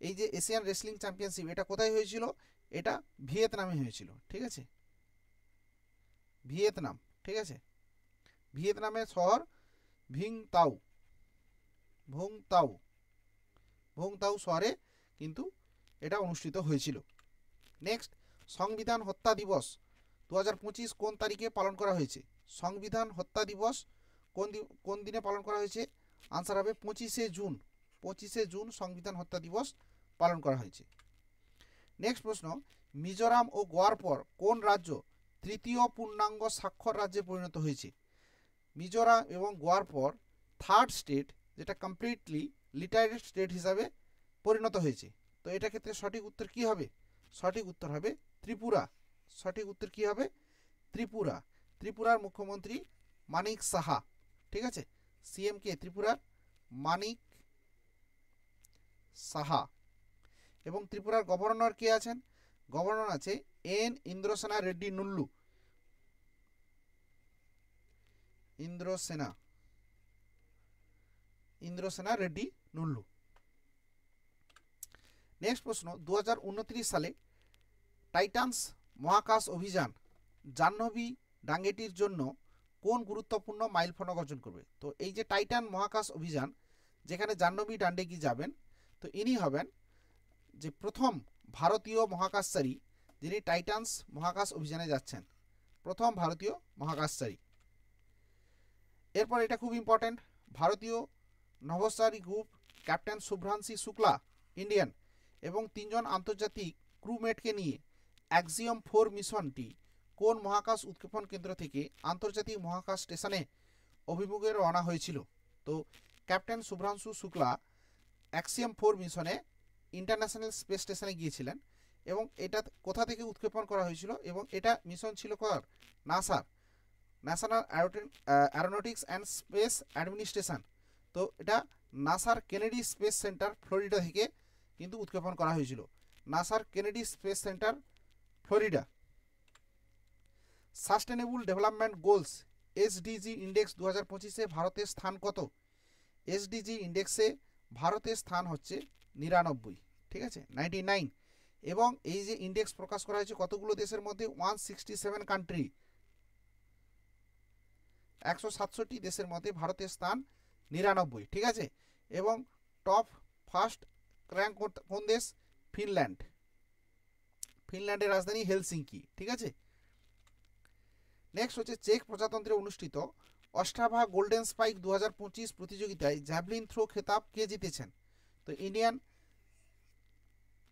এই যে এশিয়ান রেসলিং চ্যাম্পিয়নশিপ এটা কোথায় হয়েছিল? এটা ভিয়েতনামে হয়েছিল। ঠিক আছে, ভিয়েতনাম। ঠিক আছে, ভিয়েতনামের শহর ভুংতাও শহরে কিন্তু এটা অনুষ্ঠিত হয়েছিল। নেক্সট, সংবিধান হত্যা দিবস 2025 কোন তারিখে পালন করা হয়েছে? সংবিধান হত্যা দিবস কোন দিনে পালন করা হয়েছে? আনসার হবে 25শে জুন। 25শে জুন সংবিধান হত্যা দিবস পালন করা হয়েছে। নেক্সট প্রশ্ন, মিজোরাম ও গোয়ার পর কোন রাজ্য তৃতীয় পূর্ণাঙ্গ স্বাক্ষর রাজ্যে পরিণত হয়েছে? মিজোরাম এবং গোয়ার পর থার্ড স্টেট যেটা কমপ্লিটলি লিটারেট স্টেট হিসাবে পরিণত হয়েছে। তো এটা ক্ষেত্রে সঠিক উত্তর কি হবে? সঠিক উত্তর হবে ত্রিপুরা। সঠিক উত্তর কি হবে? ত্রিপুরা। ত্রিপুরার মুখ্যমন্ত্রী মানিক সাহা। ঠিক আছে, সিএম কে? ত্রিপুরার মানিক সাহা। এবং ত্রিপুরার গভর্নর কে আছেন? গভর্নর আছে এন ইন্দ্রসেনা রেড্ডি নুল্লু। ইন্দ্রসেনা রেড্ডি নুল্লু। নেক্সট প্রশ্ন, 2029 সালে টাইটান্স মহাকাশ অভিযান জাহ্নবী ডাঙ্গেটির জন্য কোন গুরুত্বপূর্ণ মাইলফলক অর্জন করবে? তো এই যে টাইটান মহাকাশ অভিযান যেখানে জাহ্নবী ডান্ডেকি যাবেন, তো ইনি হবেন যে প্রথম ভারতীয় মহাকাশচারী যিনি টাইটান্স মহাকাশ অভিযানে যাচ্ছেন, প্রথম ভারতীয় মহাকাশচারী। এরপর এটা খুব ইম্পর্টেন্ট, ভারতীয় নভোচারী group captain Shubhanshu Shukla Indian এবং 3 জন আন্তর্জাতিক ক্রুমেটকে নিয়ে অ্যাক্সিওম 4 মিশনটি কোন মহাকাশ উৎক্ষেপণ কেন্দ্র থেকে আন্তর্জাতিক মহাকাশ স্টেশনে অভিমুখে রওনা হয়েছিল? তো ক্যাপ্টেন শুভ্রাংশু শুক্লা অ্যাক্সিওম 4 মিশনে ইন্টারন্যাশনাল স্পেস স্টেশনে গিয়েছিলেন এবং এটা কোথা থেকে উৎক্ষেপণ করা হয়েছিল, এবং এটা মিশন ছিল কার? নাসার, national Aeronautics and space administration. তো এটা নাসার কেনেডি স্পেস সেন্টার ফ্লোরিডা থেকে কিন্তু উৎক্ষেপণ করা হয়েছিল, নাসার Kennedy space centre Florida. Sustainable development goals SDG index 2025-এ ভারতের স্থান কত? এসডিজি ইন্ডেক্সে ভারতের স্থান হচ্ছে 99, ঠিক আছে, 99। এবং এই যে ইন্ডেক্স প্রকাশ করা হয়েছে কতগুলো দেশের মধ্যে? 167 কান্ট্রি, 167টি দেশের মধ্যে ভারতের স্থান 99, ঠিক আছে। এবং টপ ফার্স্ট র্যাঙ্ক কোন দেশ? ফিনল্যান্ড, ফিনল্যান্ডের রাজধানী হেলসিঙ্কি, ঠিক আছে। নেক্সট হচ্ছে চেক প্রজাতন্ত্রে অনুষ্ঠিত অস্ট্রাভা গোল্ডেন স্পাইক 2025 প্রতিযোগিতায় জ্যাভলিন থ্রো খেতাব কে জিতেছেন? তো ইন্ডিয়ান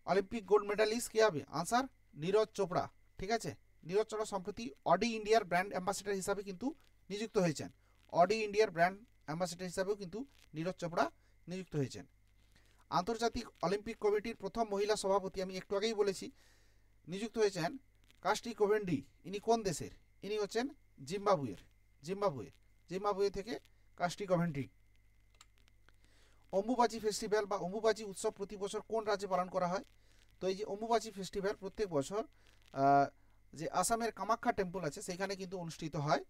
অলিম্পিক গোল্ড মেডালিস্ট কে হবে? আনসার নীরজ চোপড়া, ঠিক আছে। নীরজ চোপড়া সম্প্রতি অডি ইন্ডিয়ার ব্র্যান্ড অ্যাম্বাসেডর হিসাবে কিন্তু নিযুক্ত হয়েছেন, অডি ইন্ডিয়ার ব্র্যান্ড অ্যাম্বাসেডর হিসাবেও কিন্তু নীরজ চোপড়া নিযুক্ত হয়েছেন। আন্তর্জাতিক অলিম্পিক কমিটির প্রথম মহিলা সভাপতি, আমি একটু আগেই বলেছি, নিযুক্ত হয়েছেন কাস্টি কোভেন্ডি। ইনি কোন দেশের? ইনি হচ্ছেন জিম্বাবুয়ে থেকে কাস্টি কোভেন্ডি। অম্বুবাচী ফেস্টিভ্যাল বা অম্বুবাচী উৎসব প্রতি বছর কোন রাজ্যে পালন করা হয়? তো এই যে অম্বুবাচী ফেস্টিভ্যাল প্রত্যেক বছর যে আসামের কামাখ্যা টেম্পল আছে সেখানে কিন্তু অনুষ্ঠিত হয়।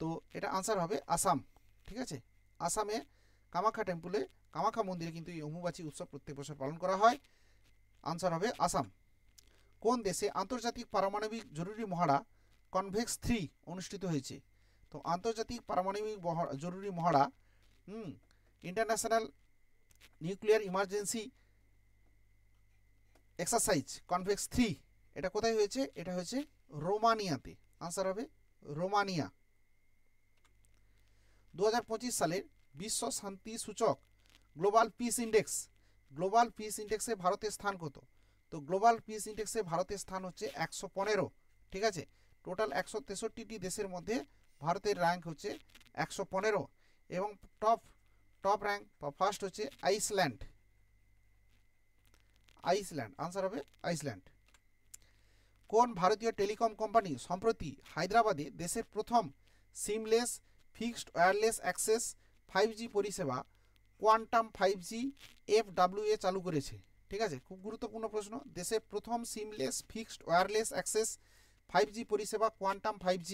তো এটা আনসার হবে আসাম, ঠিক আছে। আসামে কামাখ্যা টেম্পলে, কামাখ্যা মন্দিরে কিন্তু এই অম্বুবাচী উৎসব প্রত্যেক বছর পালন করা হয়। আনসার হবে আসাম। কোন দেশে আন্তর্জাতিক পারমাণবিক জরুরি মহড়া কনভেক্স 3 অনুষ্ঠিত হয়েছে? তো আন্তর্জাতিক পারমাণবিক জরুরি মহড়া international nuclear emergency exercise convex 3, এটা কোথায় হয়েছে? এটা হয়েছে রোমানিয়াতে। আনসার হবে রোমানিয়া। 2025 সালের বিশ্ব শান্তি সূচক গ্লোবাল পিস ইন্ডেক্সে ভারতের স্থান কত? তো গ্লোবাল পিস ইন্ডেক্সে ভারতের স্থান হচ্ছে 115, ঠিক আছে। টোটাল 163টি দেশের মধ্যে ভারতের র্যাঙ্ক হচ্ছে 115। এবং টপ র্যাঙ্ক বা ফার্স্ট হচ্ছে আইসল্যান্ড। আনসার হবে আইসল্যান্ড। কোন ভারতীয় টেলিকম কোম্পানি সম্প্রতি হায়দ্রাবাদে দেশের প্রথম seamless fixed wireless access 5G পরিষেবা কোয়ান্টাম 5G FWA চালু করেছে? ঠিক আছে, খুব গুরুত্বপূর্ণ প্রশ্ন। দেশের প্রথম seamless fixed wireless access 5G পরিষেবা কোয়ান্টাম 5G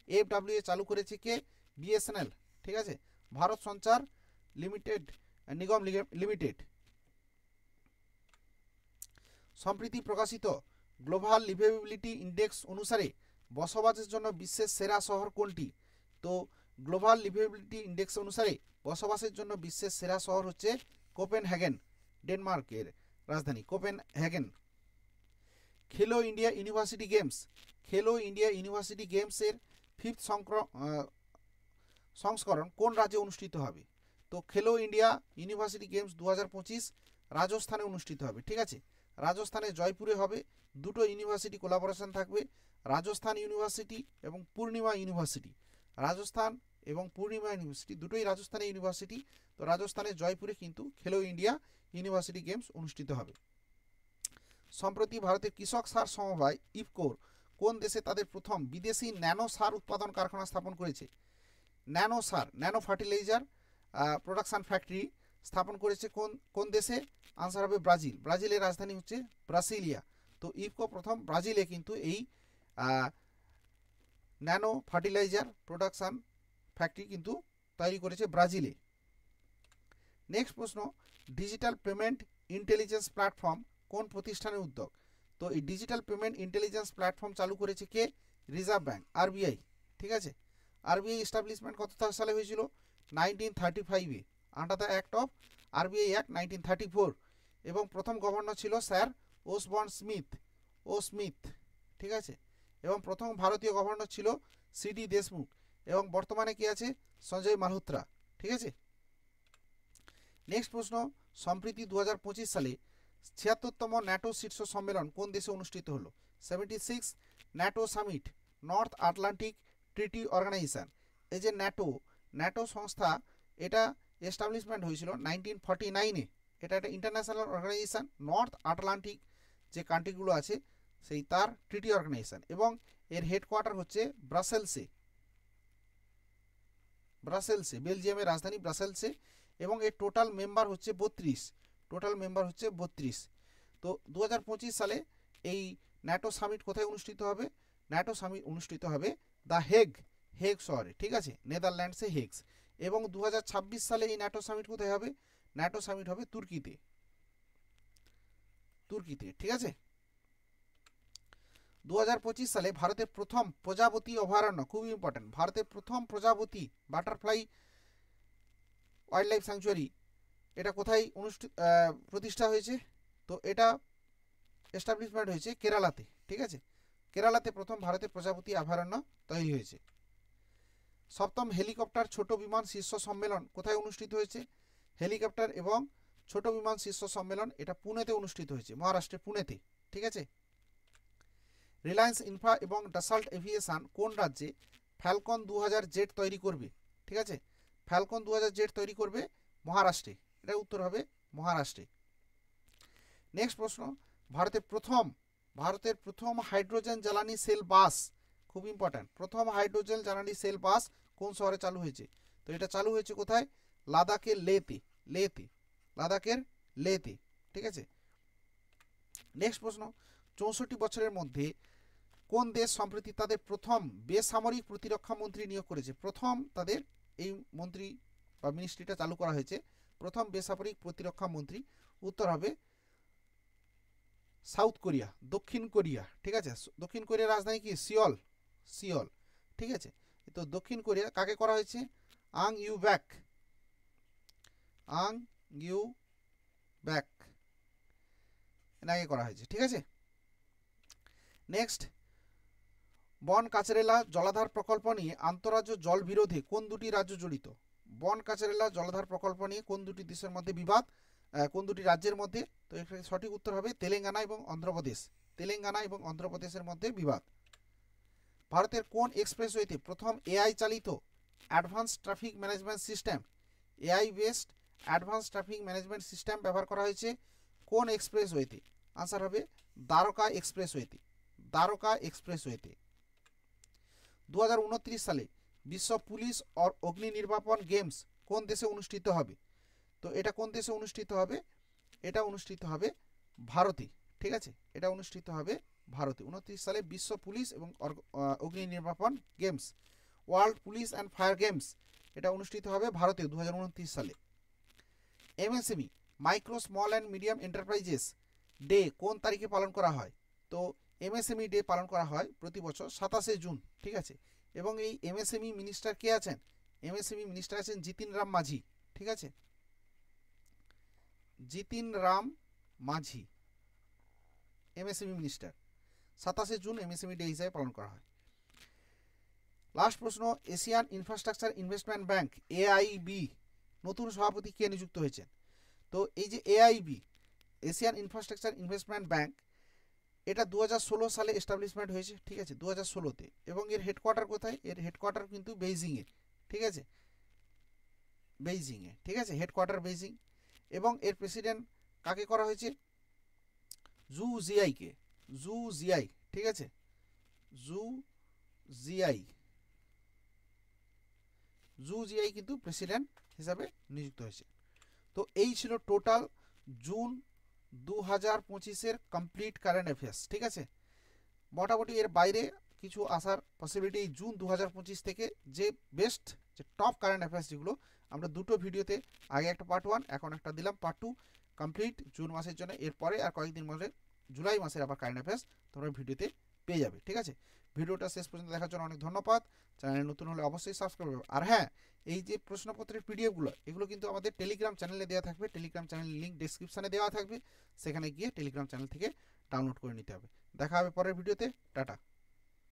FWA চালু করেছে কে? BSNL, ঠিক আছে, ভারত সঞ্চার নিগম লিমিটেড। সম্প্রতি প্রকাশিত গ্লোবাল লিভেবিলিটি ইন্ডেক্স অনুসারে বসবাসের জন্য বিশ্বের সেরা শহর কোনটি? তো গ্লোবাল লিভেবিলিটি ইন্ডেক্স অনুসারে বসবাসের জন্য বিশ্বের সেরা শহর হচ্ছে কোপেনহেগেন, ডেনমার্কের রাজধানী কোপেনহেগেন। খেলো ইন্ডিয়া ইউনিভার্সিটি গেমসের 5th সংস্করণ কোন রাজ্যে অনুষ্ঠিত হবে? তো খেলো ইন্ডিয়া ইউনিভার্সিটি গেমস 2025 রাজস্থানে অনুষ্ঠিত হবে, ঠিক আছে। রাজস্থানে জয়পুরে হবে। দুটো ইউনিভার্সিটি কোলাবোরেশন থাকবে, রাজস্থান ইউনিভার্সিটি এবং পূর্ণিমা ইউনিভার্সিটি। রাজস্থান এবং পূর্ণিমা ইউনিভার্সিটি দুটোই রাজস্থানের ইউনিভার্সিটি। তো রাজস্থানের জয়পুরে কিন্তু খেলো ইন্ডিয়া ইউনিভার্সিটি গেমস অনুষ্ঠিত হবে। সম্প্রতি ভারতের কৃষক সার সমবায় ইফকোর কোন দেশে তাদের প্রথম বিদেশি ন্যানো সার উৎপাদন কারখানা স্থাপন করেছে? ন্যানো ফার্টিলাইজার প্রোডাকশন ফ্যাক্টরি স্থাপন করেছে কোন দেশে? আনসার হবে ব্রাজিল। ব্রাজিলের রাজধানী হচ্ছে ব্রাসিলিয়া। তো ইফকো প্রথম ব্রাজিলে কিন্তু এই ন্যানো ফার্টিলাইজার প্রোডাকশন ফ্যাক্টরি কিন্তু তৈরি করেছে ব্রাজিলে। নেক্সট প্রশ্ন, ডিজিটাল পেমেন্ট ইন্টেলিজেন্স প্ল্যাটফর্ম কোন প্রতিষ্ঠানের উদ্যোগ? তো এই ডিজিটাল পেমেন্ট ইন্টেলিজেন্স প্ল্যাটফর্ম চালু করেছে কে? রিজার্ভ ব্যাঙ্ক, আরবিআই, ঠিক আছে। আরবিআই এস্টাবলিশমেন্ট কত সালে হয়েছিল? 1935-এ, under the act of RBI act 1934। এবং প্রথম গভর্নর ছিল স্যার ওসবর্ন স্মিথ, ঠিক আছে। এবং প্রথম ভারতীয় গভর্নর ছিল সিডি দেশমুখ। এবং বর্তমানে কি আছে? সঞ্জয় মালহোত্রা, ঠিক আছে। নেক্সট প্রশ্ন, সম্প্রতি 2025 সালে 76তম ন্যাটো শীর্ষ সম্মেলন কোন দেশে অনুষ্ঠিত হলো? 76 NATO summit, north Atlantic treaty organization. এই যে ন্যাটো সংস্থা, এটা এস্টাবলিশমেন্ট হয়েছিল 1949-এ। এটা একটা ইন্টারন্যাশনাল অর্গানাইজেশন, নর্থ আটলান্টিক যে কান্ট্রিগুলো আছে সেই তার ট্রিটি অর্গানাইজেশন, এবং এর হেডকোয়ার্টার হচ্ছে ব্রাসেলসে, বেলজিয়ামের রাজধানী ব্রাসেলসে, এবং এর টোটাল মেম্বার হচ্ছে 32। তো 2025 সালে এই ন্যাটো সামিট কোথায় অনুষ্ঠিত হবে? ন্যাটো সামিট অনুষ্ঠিত হবে দ্য হেগ শহরে, ঠিক আছে, নেদারল্যান্ডসে হেগস। এবং 2026 সালে এই ন্যাটো সামিট কোথায় হবে? ন্যাটো সামিট হবে তুর্কিতে, ঠিক আছে। 2025 সালে ভারতের প্রথম প্রজাপতি অভয়ারণ্য, খুব ইম্পর্টেন্ট, ভারতের প্রথম প্রজাপতি বাটারফ্লাই ওয়াইল্ড লাইফ স্যাংচুয়ারি, এটা কোথায় প্রতিষ্ঠা হয়েছে? তো এটা এস্টাবলিশমেন্ট হয়েছে কেরালাতে, ঠিক আছে, কেরালাতে প্রথম ভারতের প্রজাপতি অভয়ারণ্য তৈরি হয়েছে। সপ্তম হেলিকপ্টার ছোট বিমান শীর্ষ সম্মেলন কোথায় অনুষ্ঠিত হয়েছে? হেলিকপ্টার এবং ছোট বিমান শীর্ষ সম্মেলন এটা পুনেতে অনুষ্ঠিত হয়েছে, মহারাষ্ট্রের পুনেতে, ঠিক আছে। রিলায়েন্স ইনফ্রা এবং ডাসাল্ট এভিয়েশন কোন রাজ্যে ফ্যালকন 2000 জেট তৈরি করবে? ঠিক আছে, ফ্যালকন 2000 জেট তৈরি করবে মহারাষ্ট্রে, এটা উত্তর হবে মহারাষ্ট্রে। নেক্সট প্রশ্ন, ভারতের প্রথম হাইড্রোজেন জ্বালানি সেল বাস, খুব ইম্পর্ট্যান্ট, প্রথম হাইড্রোজেন জ্বালানি সেল বাস কোন শহরে চালু হয়েছে? তো এটা চালু হয়েছে কোথায়? লাদাখের লেতে, ঠিক আছে। নেক্সট প্রশ্ন, 64 বছরের মধ্যে কোন দেশ সম্প্রতি তাদের প্রথম বেসামরিক প্রতিরক্ষা মন্ত্রী নিয়োগ করেছে? প্রথম তাদের এই মন্ত্রী বা মিনিস্ট্রিটা চালু করা হয়েছে, প্রথম বেসামরিক প্রতিরক্ষা মন্ত্রী, উত্তর হবে দক্ষিণ কোরিয়া, ঠিক আছে। দক্ষিণ কোরিয়ার রাজধানী কি? সিওল, ঠিক আছে। তো দক্ষিণ কোরিয়া কাকে করা হয়েছে? আং ইউ ব্যাক এনাকে করা হয়েছে, ঠিক আছে। নেক্সট, বন কাছারেলা জলাধার প্রকল্প নিয়ে আন্তঃরাজ্য জল বিরোধে কোন দুটি রাজ্য জড়িত? বন কাছারেলা জলাধার প্রকল্প নিয়ে কোন দুটি দেশের মধ্যে বিবাদ, কোন দুটি রাজ্যের মধ্যে? তো এর সঠিক উত্তর হবে তেলেঙ্গানা এবং অন্ধ্রপ্রদেশের মধ্যে বিবাদ। ভারতের কোন এক্সপ্রেসওয়েতে প্রথম এআই চালিত advance traffic management system, AI based advance traffic management system ব্যবহার করা হয়েছে? কোন এক্সপ্রেসওয়েতে? আনসার হবে দ্বারকা এক্সপ্রেসওয়েতে। 2029 সালে বিশ্ব পুলিশ और অগ্নি নির্বাপন গেমস কোন দেশে অনুষ্ঠিত হবে? তো এটা কোন দেশে অনুষ্ঠিত হবে? এটা অনুষ্ঠিত হবে ভারতে, ঠিক আছে, এটা অনুষ্ঠিত হবে ভারতে। 29 সালে বিশ্ব পুলিশ এবং অগ্নি নির্বাপন games, world police and fire games, এটা অনুষ্ঠিত হবে ভারতে 2029 সালে। MSME micro small and medium enterprises day কোন তারিখে পালন করা হয়? তো এমএসএমই ডে পালন করা হয় প্রতি বছর 27শে জুন, ঠিক আছে। এবং এই এমএসএমই মিনিস্টার কে আছেন? এমএসএমই মিনিস্টার আছেন জিতিন রাম মাঝি, ঠিক আছে, জিতিন রাম মাঝি এমএসএমই মিনিস্টার। 27শে জুন এমএসএমই ডে হিসাবে পালন করা হয়। লাস্ট প্রশ্ন, Asian infrastructure investment bank AIB নতুন সভাপতি কে নিযুক্ত হয়েছেন? তো এই যে AIB, Asian infrastructure investment bank, এটা 2016 সালে এস্টাবলিশমেন্ট হয়েছে, ঠিক আছে, 2016তে। এবং এর হেডকোয়ার্টার কোথায়? এর হেডকোয়ার্টার কিন্তু বেইজিংয়ে, ঠিক আছে, হেডকোয়ার্টার বেইজিং। এবং এর প্রেসিডেন্ট কাকে করা হয়েছে? জু জিয়াই, ঠিক আছে, জু জিয়াই কিন্তু প্রেসিডেন্ট হিসাবে নিযুক্ত হয়েছে। তো এই ছিল টোটাল জুন 2025-এর কমপ্লিট কারেন্ট অ্যাফেয়ার্স, ঠিক আছে। মোটামুটি এর বাইরে কিছু আসার পসিবিলিটি এই জুন 2025 থেকে যে বেস্ট, যে টপ কারেন্ট অ্যাফেয়ার্স যেগুলো আমরা দুটো ভিডিওতে, আগে একটা পার্ট 1, এখন একটা দিলাম পার্ট 2 কমপ্লিট জুন মাসের জন্য। এরপরে আর কয়েকদিন মধ্যে জুলাই মাসের আবার কারেন্ট অ্যাফেয়ার্স তোমরা ভিডিওতে পেয়ে যাবে, ঠিক আছে। ভিডিওটা শেষ পর্যন্ত দেখার জন্য অনেক ধন্যবাদ। চ্যানেলে নতুন হলে অবশ্যই সাবস্ক্রাইব করবে। আর হ্যাঁ, এই যে প্রশ্নপত্রের পিডিএফগুলো, এগুলো কিন্তু আমাদের টেলিগ্রাম চ্যানেলে দেওয়া থাকবে, টেলিগ্রাম চ্যানেলের লিঙ্ক ডেসক্রিপশানে দেওয়া থাকবে, সেখানে গিয়ে টেলিগ্রাম চ্যানেল থেকে ডাউনলোড করে নিতে হবে। দেখা হবে পরের ভিডিওতে, টাটা।